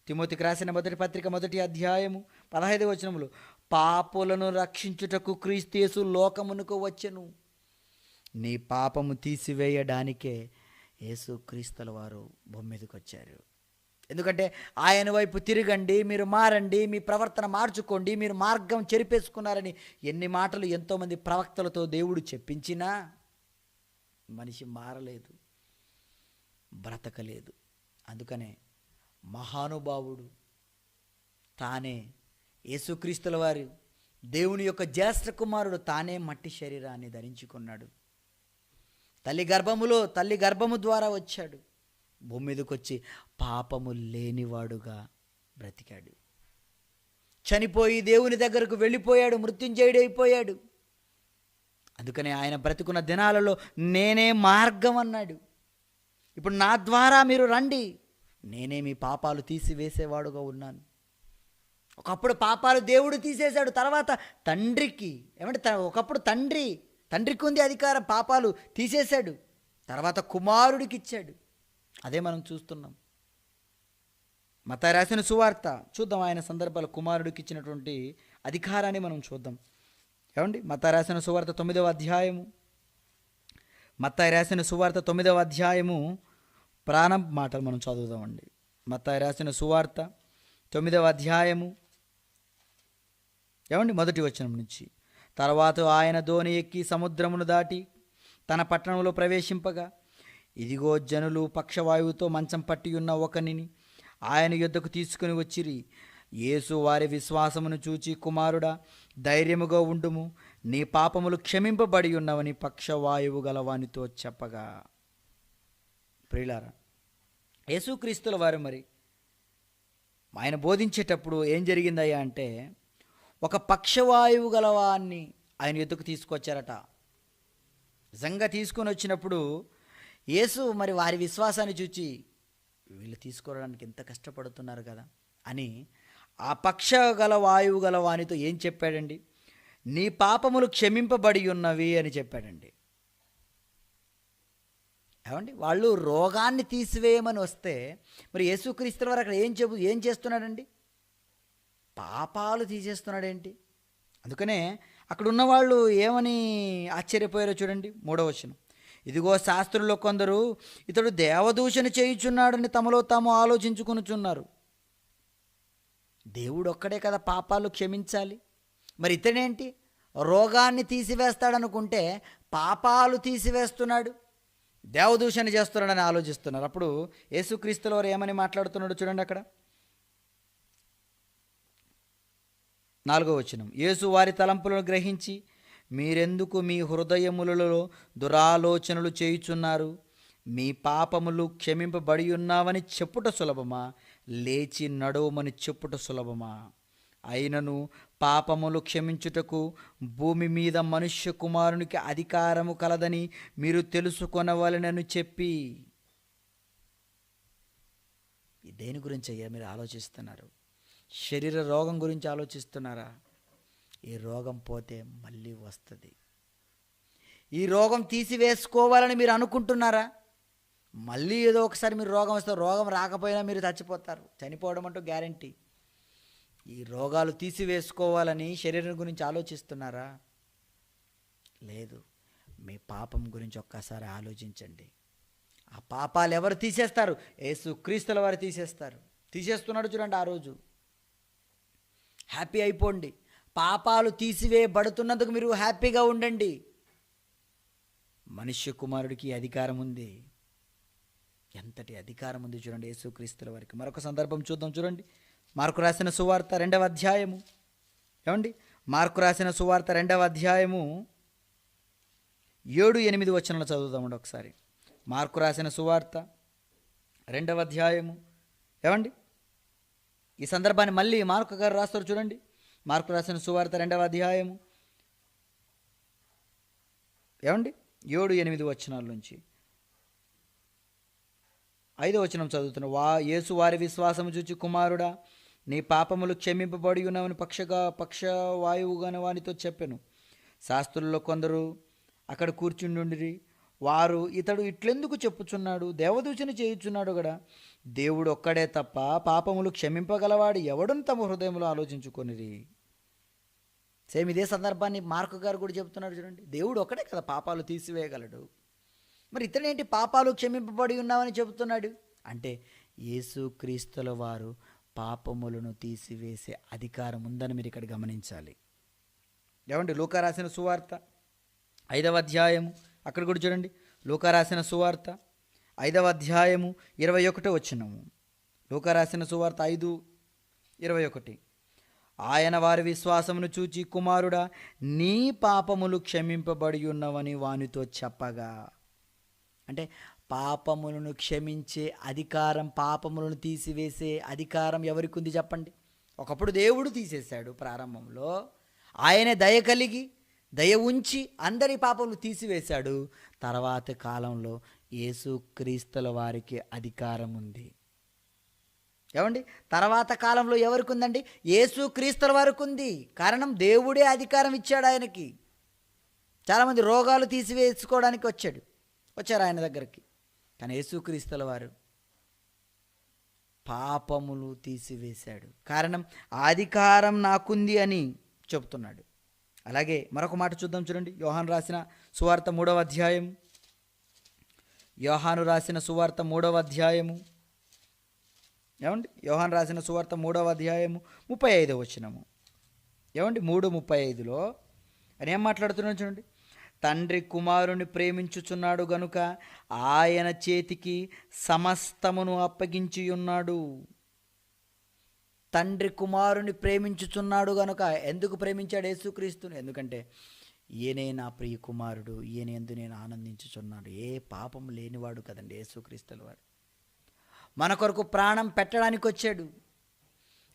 తిమోతికి రాసిన మొదటి పత్రిక 1వ అధ్యాయము 15వ వచనంలో, పాపులను రక్షించుటకు క్రీస్తు యేసు లోకమునకు వచ్చెను. నీ పాపము తీసివేయడానికే యేసుక్రీస్తుల వారు భూమి మీదకి వచ్చారు. ఎందుకంటే ఆయన వైపు తిరగండి, మీరు మారండి, మీ ప్రవర్తన మార్చుకోండి, మీరు మార్గం చెరిపేసుకున్నారని ఎన్ని మాటలు ఎంతోమంది ప్రవక్తలతో దేవుడు చెప్పించినా మనిషి మారలేదు, బ్రతకలేదు. అందుకనే మహానుభావుడు తానే, యేసుక్రీస్తుల వారు దేవుని యొక్క జ్యేష్ఠ కుమారుడు తానే మట్టి శరీరాన్ని ధరించుకున్నాడు. తల్లి గర్భము ద్వారా వచ్చాడు. భూమి మీదకి వచ్చి పాపము లేనివాడుగా బ్రతికాడు. చనిపోయి దేవుని దగ్గరకు వెళ్ళిపోయాడు, మృత్యుంజయుడైపోయాడు. అందుకనే ఆయన బ్రతికున్న దినాలలో నేనే మార్గం అన్నాడు. ఇప్పుడు నా ద్వారా మీరు రండి, నేనే మీ పాపాలు తీసివేసేవాడుగా ఉన్నాను. ఒకప్పుడు పాపాలు దేవుడు తీసేశాడు, తర్వాత తండ్రికి ఒకప్పుడు తండ్రికి ఉంది అధికారం, పాపాలు తీసేశాడు, తర్వాత కుమారుడికి ఇచ్చాడు. అదే మనం చూస్తున్నాం. మత్తయి రాసిన సువార్త చూద్దాం. ఆయన సందర్భాలు కుమారుడికి ఇచ్చినటువంటి అధికారాన్ని మనం చూద్దాం. ఏమండి మత్తయి రాసిన సువార్త 9వ అధ్యాయము, మత్తయి రాసిన సువార్త 9వ అధ్యాయము ప్రారంభ మాటలు మనం చదువుదామండి. మత్తయి రాసిన సువార్త 9వ అధ్యాయము ఏమండి 1వ వచనం నుంచి, తర్వాత ఆయన దోణి ఎక్కి సముద్రమును దాటి తన పట్టణంలో ప్రవేశింపగా, ఇదిగో జనులు పక్షవాయువుతో మంచం పట్టి ఉన్న ఒకనిని ఆయన యొద్దకు తీసుకుని వచ్చిరి. యేసు వారి విశ్వాసమును చూచి, కుమారుడా ధైర్యముగా ఉండుము, నీ పాపములు క్షమింపబడి ఉన్నవని పక్షవాయువు గలవానితో చెప్పగా. ప్రియులారా, యేసుక్రీస్తుల వారు మరి ఆయన బోధించేటప్పుడు ఏం జరిగిందయ్యా అంటే, ఒక పక్షవాయువు గలవాన్ని ఆయన యొద్దకు తీసుకొచ్చారట. నిజంగా తీసుకొని వచ్చినప్పుడు యేసు మరి వారి విశ్వాసాన్ని చూచి, వీళ్ళు తీసుకోవడానికి ఎంత కష్టపడుతున్నారు కదా అని ఆ వాయువు గల వానితో ఏం చెప్పాడండి? నీ పాపములు క్షమింపబడి ఉన్నవి అని చెప్పాడండి. ఏమండి, వాళ్ళు రోగాన్ని తీసివేయమని వస్తే మరి యేసుక్రీస్తు వారు అక్కడ ఏం చేస్తున్నాడండి? పాపాలు తీసేస్తున్నాడేంటి? అందుకనే అక్కడ ఉన్నవాళ్ళు ఏమని ఆశ్చర్యపోయారో చూడండి. 3వ వచనం, ఇదిగో శాస్త్రుల్లో కొందరు ఇతడు దేవదూషణ చేయుచున్నాడని తమలో తాము ఆలోచించుకొనుచున్నారు. దేవుడు ఒక్కడే కదా పాపాలు క్షమించాలి, మరి ఇతడేంటి రోగాన్ని తీసివేస్తాడనుకుంటే పాపాలు తీసివేస్తున్నాడు, దేవదూషణ చేస్తున్నాడని ఆలోచిస్తున్నారు. అప్పుడు యేసుక్రీస్తుల వారు ఏమని మాట్లాడుతున్నాడు చూడండి. అక్కడ 4వ వచనం, యేసు వారి తలంపులను గ్రహించి, మీరెందుకు మీ హృదయములలో దురాలోచనలు చేయుచున్నారు? మీ పాపములు క్షమింపబడి ఉన్నావని చెప్పుట సులభమా, లేచి నడవమని చెప్పుట సులభమా? అయినను పాపములు క్షమించుటకు భూమి మీద మనుష్య కుమారునికి అధికారము కలదని మీరు తెలుసుకొనవలెనని చెప్పి. దేని గురించి అయ్యా మీరు ఆలోచిస్తున్నారు? శరీర రోగం గురించి ఆలోచిస్తున్నారా? ఈ రోగం పోతే మళ్ళీ వస్తుంది. ఈ రోగం తీసివేసుకోవాలని మీరు అనుకుంటున్నారా? మళ్ళీ ఏదో ఒకసారి మీరు రోగం వస్తే, రోగం రాకపోయినా మీరు చచ్చిపోతారు. చనిపోవడం అంటూ గ్యారంటీ. ఈ రోగాలు తీసివేసుకోవాలని శరీరం గురించి ఆలోచిస్తున్నారా? లేదు. మీ పాపం గురించి ఒక్కసారి ఆలోచించండి. ఆ పాపాలు ఎవరు తీసేస్తారు? యేసుక్రీస్తుల వారు తీసేస్తారు. తీసేస్తున్నాడు చూడండి. ఆ రోజు హ్యాపీ అయిపోండి. పాపాలు తీసివేయబడుతున్నందుకు మీరు హ్యాపీగా ఉండండి. మనుష్య కుమారుడికి అధికారం ఉంది. ఎంతటి అధికారం ఉంది చూడండి యేసుక్రీస్తుల వారికి. మరొక సందర్భం చూద్దాం చూడండి. మార్కు రాసిన సువార్త 2వ అధ్యాయము. ఏమండి? మార్కు రాసిన సువార్త 2వ అధ్యాయము 7-8 వచనాలు చదువుదామండి ఒకసారి. మార్కు రాసిన సువార్త 2వ అధ్యాయము. ఏమండి? ఈ సందర్భాన్ని మళ్ళీ మార్కు గారు రాస్తారు చూడండి. మార్కు రాసిన సువార్త 2వ అధ్యాయము. ఏమండి? 7-8 వచనాల నుంచి 5వ వచనం చదువుతున్నా. యేసు వారి విశ్వాసము చూచి, కుమారుడా, నీ పాపములు క్షమింపబడి ఉన్నవని పక్షవాయువుగానే వానితో చెప్పెను. శాస్త్రుల్లో కొందరు అక్కడ కూర్చుండుండిరి. వారు, ఇతడు ఇట్లెందుకు చెప్పుచున్నాడు? దేవదూషణ చేయుచున్నాడు కదా. దేవుడు ఒక్కడే తప్ప పాపములు క్షమింపగలవాడు ఎవడుని తమ హృదయంలో ఆలోచించుకొనిరి. సేమ్ ఇదే సందర్భాన్ని మార్కు గారు కూడా చెప్తున్నాడు చూడండి. దేవుడు ఒక్కడే కదా పాపాలు తీసివేయగలడు. మరి ఇతడేంటి పాపాలు క్షమింపబడి ఉన్నామని చెబుతున్నాడు అంటే, యేసుక్రీస్తుల వారు పాపములను తీసివేసే అధికారం ఉందని మీరు ఇక్కడ గమనించాలి. ఏమండి? లూకా రాసిన సువార్త 5వ అధ్యాయము. అక్కడ కూడా చూడండి. లూకా రాసిన సువార్త 5వ అధ్యాయము 21వ వచనము. లూకా రాసిన సువార్త 5:21. ఆయన వారి విశ్వాసమును చూచి, కుమారుడా, నీ పాపములు క్షమింపబడి ఉన్నవని వానితో చెప్పగా. అంటే పాపములను క్షమించే అధికారం, పాపములను తీసివేసే అధికారం ఎవరికి ఉంది చెప్పండి? ఒకప్పుడు దేవుడు తీసేశాడు ప్రారంభంలో. ఆయనే దయ కలిగి, దయ ఉంచి అందరి పాపములు తీసివేశాడు. తర్వాత కాలంలో యేసుక్రీస్తుల వారికి అధికారం ఉంది. ఏమండి? తర్వాత కాలంలో ఎవరికి ఉందండి? యేసుక్రీస్తుల వారికి ఉంది. కారణం, దేవుడే అధికారం ఇచ్చాడు ఆయనకి. చాలామంది రోగాలు తీసివేసుకోవడానికి వచ్చారు ఆయన దగ్గరికి. కానీ యేసుక్రీస్తుల వారు పాపములు తీసివేశాడు. కారణం, అధికారం నాకుంది అని చెప్తున్నాడు. అలాగే మరొక మాట చూద్దాం చూడండి. యోహాను రాసిన సువార్త 3వ అధ్యాయము. యోహాను రాసిన సువార్త 3వ అధ్యాయము. ఏమండి? యోహాను రాసిన సువార్త 3వ అధ్యాయము 35వ వచనము. ఏమండి? 3:35లో అని ఏం మాట్లాడుతున్నాడు చూడండి. తండ్రి కుమారుని ప్రేమించుచున్నాడు గనుక ఆయన చేతికి సమస్తమును అప్పగించి ఉన్నాడు. తండ్రి కుమారుని ప్రేమించుచున్నాడు గనుక. ఎందుకు ప్రేమించాడు యేసుక్రీస్తుని? ఎందుకంటే ఈయనే నా ప్రియ కుమారుడు, ఈయన యందు నేను ఆనందించుచున్నాడు. ఏ పాపం లేనివాడు కదండి యేసుక్రీస్తుల వారు. మన కొరకు ప్రాణం పెట్టడానికి వచ్చాడు.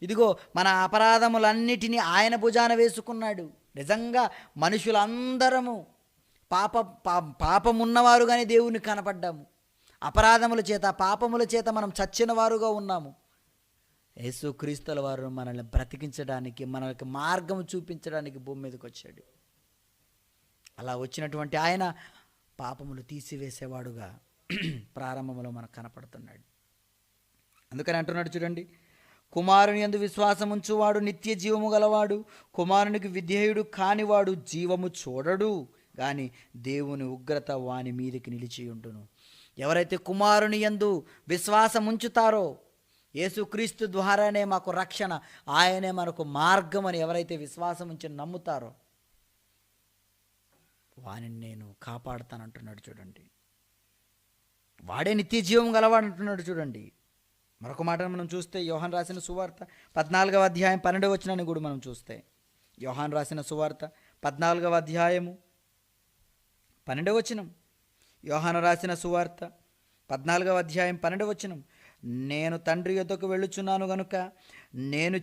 ఇదిగో మన అపరాధములన్నిటినీ ఆయన భుజాన వేసుకున్నాడు. నిజంగా మనుషులందరము పాపమున్నవారుగానే దేవుని కనపడ్డాము. అపరాధముల చేత, పాపముల చేత మనం చచ్చిన వారుగా ఉన్నాము. యేసుక్రీస్తుల వారు మనల్ని బ్రతికించడానికి, మనకి మార్గం చూపించడానికి భూమి మీదకి వచ్చాడు. అలా వచ్చినటువంటి ఆయన పాపములు తీసివేసేవాడుగా ప్రారంభంలో మనకు కనపడుతున్నాడు. అందుకని అంటున్నాడు చూడండి. కుమారుని యందు విశ్వాసం ఉంచువాడు నిత్య జీవము గలవాడు, కుమారునికి విధేయుడు కానివాడు జీవము చూడడు, కానీ దేవుని ఉగ్రత వాని మీదకి నిలిచి ఉండును. ఎవరైతే కుమారుని యందు విశ్వాసం ఉంచుతారో, యేసుక్రీస్తు ద్వారానే మాకు రక్షణ, ఆయనే మనకు మార్గం అని ఎవరైతే విశ్వాసం ఉంచి నమ్ముతారో వానిని నేను కాపాడుతానంటున్నాడు చూడండి. వాడే నిత్య జీవం గలవాడు అంటున్నాడు చూడండి. మరొక మాట మనం చూస్తే యోహాను రాసిన సువార్త 14వ అధ్యాయం 12వ వచనాన్ని కూడా మనం చూస్తే, యోహాను రాసిన సువార్త 14వ అధ్యాయము 12వ వచనం. యోహాను రాసిన సువార్త 14వ అధ్యాయం 12వ వచనం. నేను తండ్రి యొద్దకు వెళ్ళుచున్నాను గనుక నేను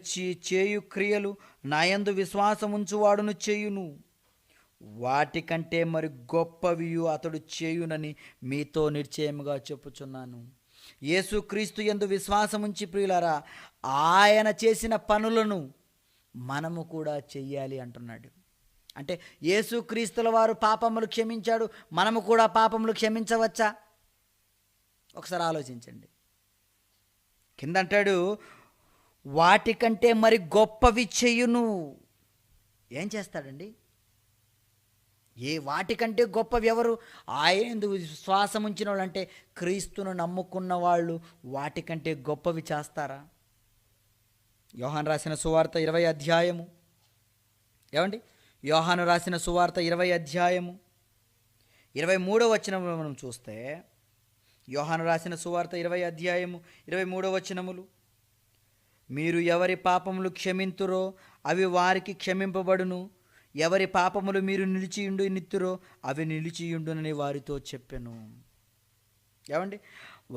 చేయు క్రియలు నాయందు విశ్వాసం ఉంచువాడును చేయును, వాటికంటే మరి గొప్పవియు అతడు చేయునని మీతో నిశ్చయముగా చెప్పుచున్నాను. యేసుక్రీస్తు యందు విశ్వాసముంచి ప్రియులారా ఆయన చేసిన పనులను మనము కూడా చెయ్యాలి అంటున్నాడు. అంటే యేసుక్రీస్తుల వారు పాపములు క్షమించాడు, మనము కూడా పాపములు క్షమించవచ్చా? ఒకసారి ఆలోచించండి. కింద అంటాడు, వాటికంటే మరి గొప్పవి చెయ్యును. ఏం చేస్తాడండి? వాటికంటే గొప్పవి ఎవరు? ఆయన విశ్వాసం ఉంచిన వాళ్ళు, అంటే క్రీస్తును నమ్ముకున్న వాళ్ళు వాటికంటే గొప్పవి చేస్తారా? యోహాను రాసిన సువార్త 20 అధ్యాయము, ఏమండి, యోహాను రాసిన సువార్త 20 అధ్యాయము 23వ వచనములు మనం చూస్తే, యోహాను రాసిన సువార్త 20 అధ్యాయము 23వ వచనములు, మీరు ఎవరి పాపములు క్షమింతురో అవి వారికి క్షమింపబడును, ఎవరి పాపములు మీరు నిలిచియుండు నిత్తురో అవి నిలిచియుండునని వారితో చెప్పెను. ఏమండి,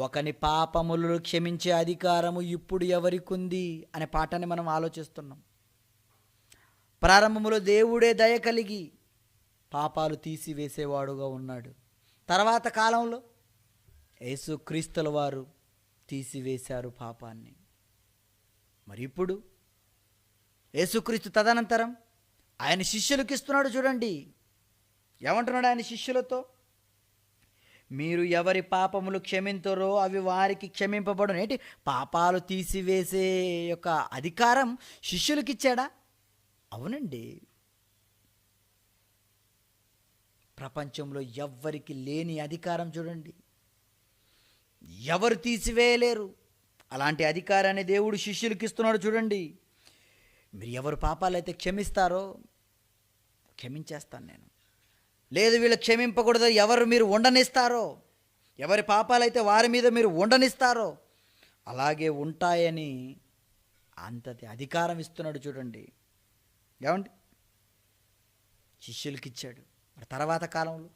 ఒకని పాపములు క్షమించే అధికారము ఇప్పుడు ఎవరికుంది అనే పాఠాన్ని మనం ఆలోచిస్తున్నాం. ప్రారంభములో దేవుడే దయ కలిగి పాపాలు తీసివేసేవాడుగా ఉన్నాడు. తర్వాత కాలంలో యేసుక్రీస్తుల వారు తీసివేశారు పాపాన్ని. మరి ఇప్పుడు యేసుక్రీస్తు తదనంతరం ఆయన శిష్యులకు ఇస్తున్నాడు. చూడండి ఏమంటున్నాడు ఆయన శిష్యులతో, మీరు ఎవరి పాపములు క్షమింతురో అవి వారికి క్షమింపబడును. ఏంటి, పాపాలు తీసివేసే యొక్క అధికారం శిష్యులకు ఇచ్చాడా? అవునండి. ప్రపంచంలో ఎవ్వరికి లేని అధికారం చూడండి, ఎవరు తీసివేయలేరు. అలాంటి అధికారాన్ని దేవుడు శిష్యులకు ఇస్తున్నాడు. చూడండి, మీరు ఎవరు పాపాలైతే క్షమిస్తారో క్షమించేస్తాను నేను, లేదు వీళ్ళు క్షమింపకూడదు ఎవరు మీరు ఉండనిస్తారో, ఎవరి పాపాలైతే వారి మీద మీరు ఉండనిస్తారో అలాగే ఉంటాయని అంతటి అధికారం ఇస్తున్నాడు. చూడండి ఏమండి, శిష్యులకి ఇచ్చాడు. మరి తర్వాత కాలంలో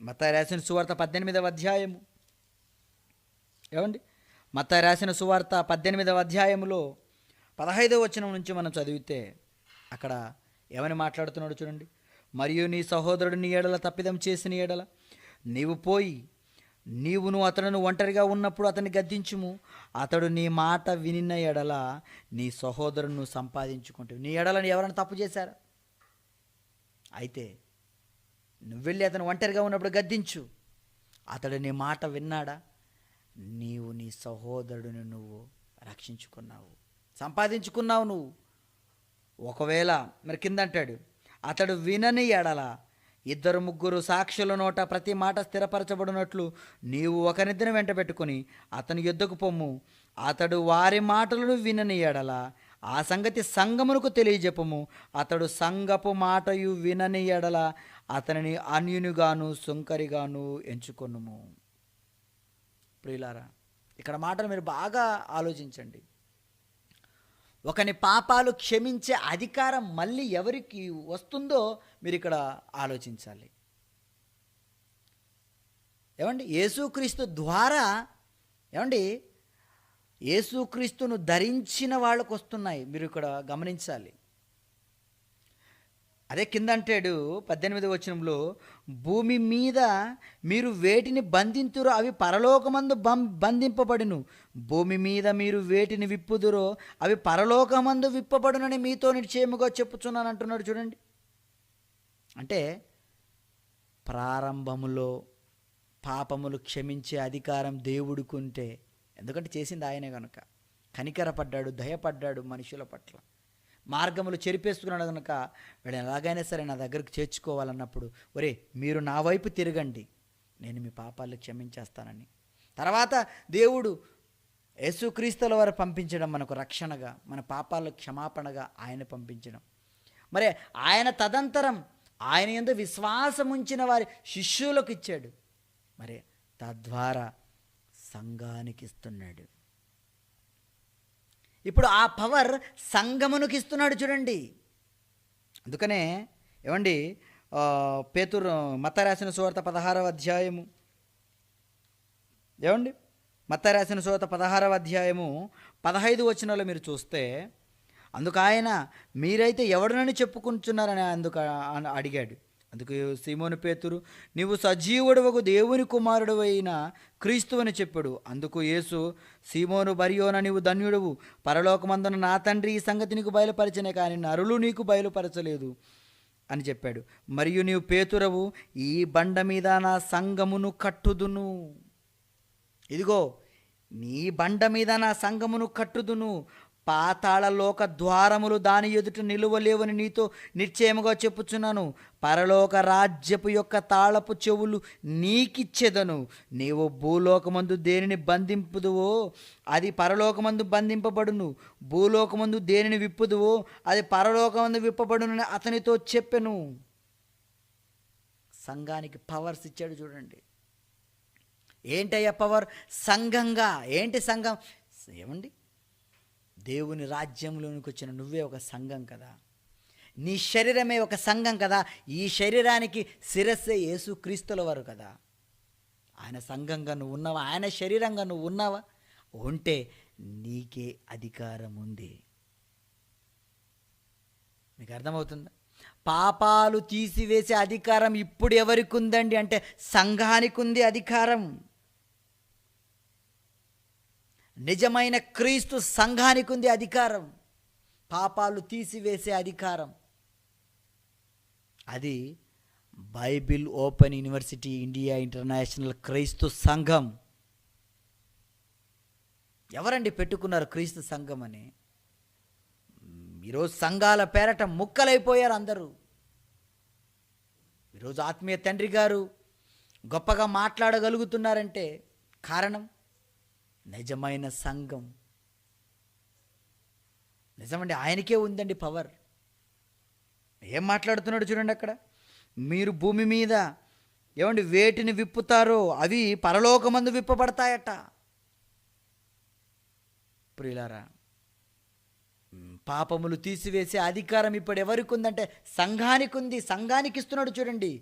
మత్తయి రాసిన సువార్త 18వ అధ్యాయము, ఏమండి, మత్తయి రాసిన సువార్త 18వ అధ్యాయములో 15వ వచనం నుంచి మనం చదివితే అక్కడ ఏమని మాట్లాడుతున్నాడు చూడండి. మరియు నీ సహోదరుడు నీ ఎడల తప్పిదం చేసిన ఎడల నీవు పోయి నీవును అతడును ఒంటరిగా ఉన్నప్పుడు అతన్ని గద్దించుము. అతడు నీ మాట వినిన ఎడల నీ సహోదరును సంపాదించుకుంటావు. నీ ఎడలని ఎవరైనా తప్పు చేశారా? అయితే నువ్వు వెళ్ళి అతను ఒంటరిగా ఉన్నప్పుడు గద్దించు. అతడు నీ మాట విన్నాడా, నీవు నీ సహోదరుడిని నువ్వు రక్షించుకున్నావు, సంపాదించుకున్నావు నువ్వు. ఒకవేళ మరి కింద అంటాడు, అతడు వినని ఎడల 2-3 సాక్షుల నోట ప్రతి మాట స్థిరపరచబడినట్లు నీవు ఒకరిద్దరిని వెంట పెట్టుకుని అతని యొద్దకు పొమ్ము. అతడు వారి మాటలను వినని ఎడల ఆ సంగతి సంఘమునకు తెలియజెప్పము. అతడు సంఘపు మాటయు వినని ఎడల అతనిని అన్యునిగాను సుంకరిగాను ఎంచుకొనుము. ప్రియులారా, ఇక్కడ మాటలు మీరు బాగా ఆలోచించండి. ఒకని పాపాలు క్షమించే అధికారం మళ్ళీ ఎవరికి వస్తుందో మీరు ఇక్కడ ఆలోచించాలి. ఏమండి, యేసుక్రీస్తు ద్వారా, ఏమండి, యేసుక్రీస్తును ధరించిన వాళ్ళకు వస్తున్నాయి. మీరు ఇక్కడ గమనించాలి. అదే కింద అంటాడు 18వ వచనంలో, భూమి మీద మీరు వేటిని బంధింతురో అవి పరలోకమందు బంధింపబడును, భూమి మీద మీరు వేటిని విప్పుదురో అవి పరలోకమందు విప్పబడునని మీతో నిశ్చయముగా చెప్పుచున్నాను అంటున్నాడు. చూడండి, అంటే ప్రారంభములో పాపములు క్షమించే అధికారం దేవుడికుంటే, ఎందుకంటే చేసింది ఆయనే కనుక, కనికరపడ్డాడు, దయపడ్డాడు మనుషుల పట్ల, మార్గములు చెరిపేసుకున్నాడు కనుక వీళ్ళని ఎలాగైనా సరే నా దగ్గరికి చేర్చుకోవాలన్నప్పుడు, ఒరే మీరు నా వైపు తిరగండి, నేను మీ పాపాలు క్షమించేస్తానని. తర్వాత దేవుడు యేసుక్రీస్తుల వారు పంపించడం మనకు రక్షణగా, మన పాపాల క్షమాపణగా ఆయన పంపించడం. మరి ఆయన తదంతరం ఆయన యందు విశ్వాసం ఉంచిన వారి శిష్యులకు ఇచ్చాడు, మరి తద్వారా సంఘానికి ఇస్తున్నాడు. ఇప్పుడు ఆ పవర్ సంఘమునికి ఇస్తున్నాడు. చూడండి, అందుకనే ఏమండి, పేతురు మత్తయి రాసిన సువార్త 16వ అధ్యాయము, ఏమండి, మత్తయి రాసిన సువార్త 16వ అధ్యాయము 15 వచనాలు మీరు చూస్తే, అందుకు ఆయన మీరైతే ఎవడనని చెప్పుకుంటున్నారని అందుకు అడిగాడు. అందుకు సీమోను పేతురు, నీవు సజీవుడవగు దేవుని కుమారుడు అయిన క్రీస్తు అని చెప్పాడు. అందుకు యేసు, సీమోను బరియోన, నీవు ధన్యుడవు, పరలోకమందున నా తండ్రి ఈ సంగతి నీకు బయలుపరచనే కానీ నరులు నీకు బయలుపరచలేదు అని చెప్పాడు. మరియు నీవు పేతురవు, ఈ బండ మీద నా సంఘమును కట్టుదును. ఇదిగో, నీ బండ మీద నా సంఘమును కట్టుదును, పాతాళ లోక ద్వారములు దాని ఎదుట నిలువలేవని నీతో నిశ్చయముగా చెప్పుచున్నాను. పరలోక రాజ్యపు యొక్క తాళపు చెవులు నీకిచ్చేదను. నీవు భూలోకమందు దేనిని బంధింపుదువో అది పరలోకమందు బంధింపబడును, భూలోకమందు దేనిని విప్పుదువో అది పరలోకమందు విప్పబడునని అతనితో చెప్పెను. సంఘానికి పవర్స్ ఇచ్చాడు చూడండి. ఏంటయ్యా పవర్? సంఘంగా. ఏంటి సంఘం? ఏమండి, దేవుని రాజ్యంలోనికి వచ్చిన నువ్వే ఒక సంఘం కదా, నీ శరీరమే ఒక సంఘం కదా. ఈ శరీరానికి శిరస్సే యేసుక్రీస్తుల వారు కదా. ఆయన సంఘంగా నువ్వు ఉన్నావా? ఆయన శరీరంగా నువ్వు ఉన్నావా? ఉంటే నీకే అధికారం ఉంది. మీకు అర్థమవుతుందా? పాపాలు తీసివేసే అధికారం ఇప్పుడు ఎవరికి ఉందండి అంటే సంఘానికి ఉంది అధికారం. నిజమైన క్రీస్తు సంఘానికి ఉంది అధికారం, పాపాలు తీసివేసే అధికారం. అది Bible open university India international క్రీస్తు సంఘం. ఎవరండి పెట్టుకున్నారు క్రీస్తు సంఘం అని? ఈరోజు సంఘాల పేరట ముక్కలైపోయారు అందరూ. ఈరోజు ఆత్మీయ తండ్రి గారు గొప్పగా మాట్లాడగలుగుతున్నారంటే కారణం నిజమైన సంఘం. నిజమండి, ఆయనకే ఉందండి పవర్. ఏం మాట్లాడుతున్నాడు చూడండి అక్కడ. మీరు భూమి మీద ఏమండి వేటిని విప్పుతారో అవి పరలోకమందు విప్పబడతాయట. ప్రియులారా, పాపములు తీసివేసే అధికారం ఇప్పుడు ఎవరికి ఉందంటే సంఘానికి ఉంది. సంఘానికి ఇస్తున్నాడు చూడండి.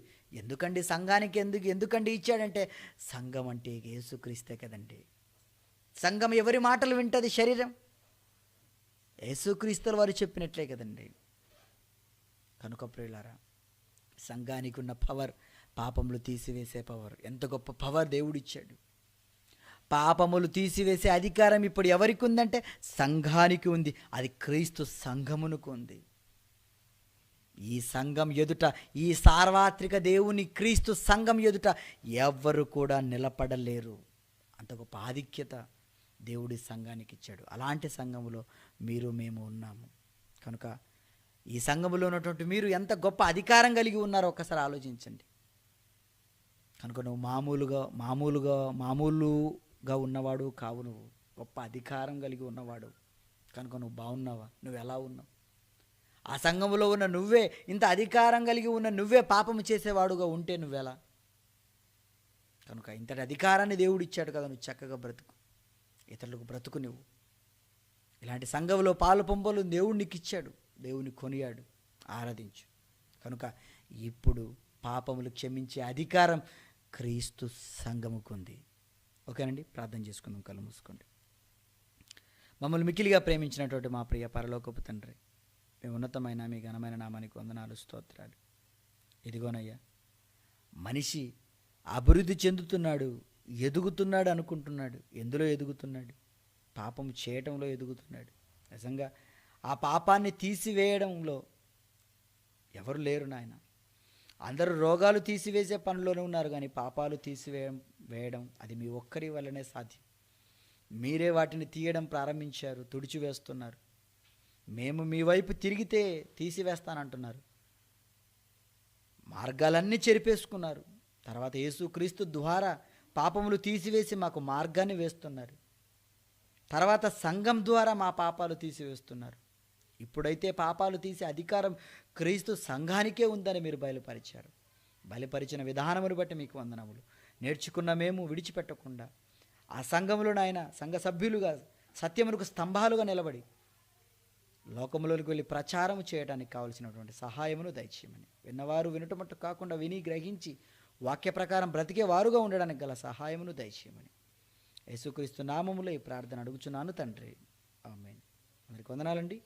ఎందుకండి సంఘానికి ఎందుకండి ఇచ్చాడంటే సంఘం అంటే యేసుక్రీస్తే కదండి. సంఘం ఎవరి మాటలు వింటుంది? శరీరం యేసుక్రీస్తుల వారు చెప్పినట్లే కదండి. కనుక ప్రియులారా, సంఘానికి ఉన్న పవర్, పాపములు తీసివేసే పవర్. ఎంత గొప్ప పవర్ దేవుడిచ్చాడు. పాపములు తీసివేసే అధికారం ఇప్పుడు ఎవరికి ఉందంటే సంఘానికి ఉంది. అది క్రీస్తు సంఘమునకు ఉంది. ఈ సంఘం ఎదుట, ఈ సార్వత్రిక దేవుని క్రీస్తు సంఘం ఎదుట ఎవ్వరు కూడా నిలబడలేరు. అంత గొప్ప ఆధిక్యత దేవుడి సంఘానికి ఇచ్చాడు. అలాంటి సంఘములో మీరు మేము ఉన్నాము. కనుక ఈ సంఘములో ఉన్నటువంటి మీరు ఎంత గొప్ప అధికారం కలిగి ఉన్నారో ఒక్కసారి ఆలోచించండి. కనుక నువ్వు మామూలుగా ఉన్నవాడు కావు. నువ్వు గొప్ప అధికారం కలిగి ఉన్నవాడు. కనుక నువ్వు బాగున్నావా? నువ్వు ఎలా ఉన్నావు? ఆ సంఘములో ఉన్న నువ్వే, ఇంత అధికారం కలిగి ఉన్న నువ్వే పాపము చేసేవాడుగా ఉంటే నువ్వెలా? కనుక ఇంతటి అధికారాన్ని దేవుడు ఇచ్చాడు కదా, నువ్వు చక్కగా బ్రతుకు, ఇతరులకు బ్రతుకు. నువ్వు ఇలాంటి సంఘంలో పాలు పొంపలు దేవుడు నీకు ఇచ్చాడు. దేవుని కొనియాడు, ఆరాధించు. కనుక ఇప్పుడు పాపములు క్షమించే అధికారం క్రీస్తు సంఘముకు ఉంది. ఓకేనండి, ప్రార్థన చేసుకుందాం. కళ్ళు మూసుకోండి. మమ్మల్ని మిక్కిలిగా ప్రేమించినటువంటి మా ప్రియ పరలోకపు తండ్రి, మీ ఉన్నతమైన మీ ఘనమైన నామానికి వందనాలు, స్తోత్రాలు. ఇదిగోనయ్యా, మనిషి అభివృద్ధి చెందుతున్నాడు, ఎదుగుతున్నాడు అనుకుంటున్నాడు. ఎందులో ఎదుగుతున్నాడు? పాపం చేయటంలో ఎదుగుతున్నాడు. నిజంగా ఆ పాపాన్ని తీసివేయడంలో ఎవరు లేరు నాయన. అందరూ రోగాలు తీసివేసే పనిలోనే ఉన్నారు, కానీ పాపాలు తీసివేయడం అది మీ ఒక్కరి వల్లనే సాధ్యం. మీరే వాటిని తీయడం ప్రారంభించారు, తుడిచివేస్తున్నారు. మేము మీ వైపు తిరిగితే తీసివేస్తానంటున్నారు. మార్గాలన్నీ చెరిపేసుకున్నారు. తర్వాత యేసుక్రీస్తు ద్వారా పాపములు తీసివేసి మాకు మార్గాన్ని వేస్తున్నారు. తర్వాత సంఘం ద్వారా మా పాపాలు తీసివేస్తున్నారు. ఇప్పుడైతే పాపాలు తీసే అధికారం క్రీస్తు సంఘానికే ఉందని మీరు బయలుపరిచారు. బయలుపరిచిన విధానమును బట్టి మీకు వందనములు. నేర్చుకున్న మేము విడిచిపెట్టకుండా ఆ సంఘములో నాయన సంఘ సభ్యులుగా సత్యమునకు స్తంభాలుగా నిలబడి లోకములోకి వెళ్ళి ప్రచారం చేయడానికి కావలసినటువంటి సహాయమును దయచేయమని, విన్నవారు వినటమట్టు కాకుండా విని గ్రహించి వాక్య ప్రకారం బ్రతికే వారుగా ఉండడానికి గల సహాయమును దయచేయమని యేసుక్రీస్తు నామములో ఈ ప్రార్థన అడుగుచున్నాను తండ్రి. ఆమేన్. అందరికీ వందనాలండి.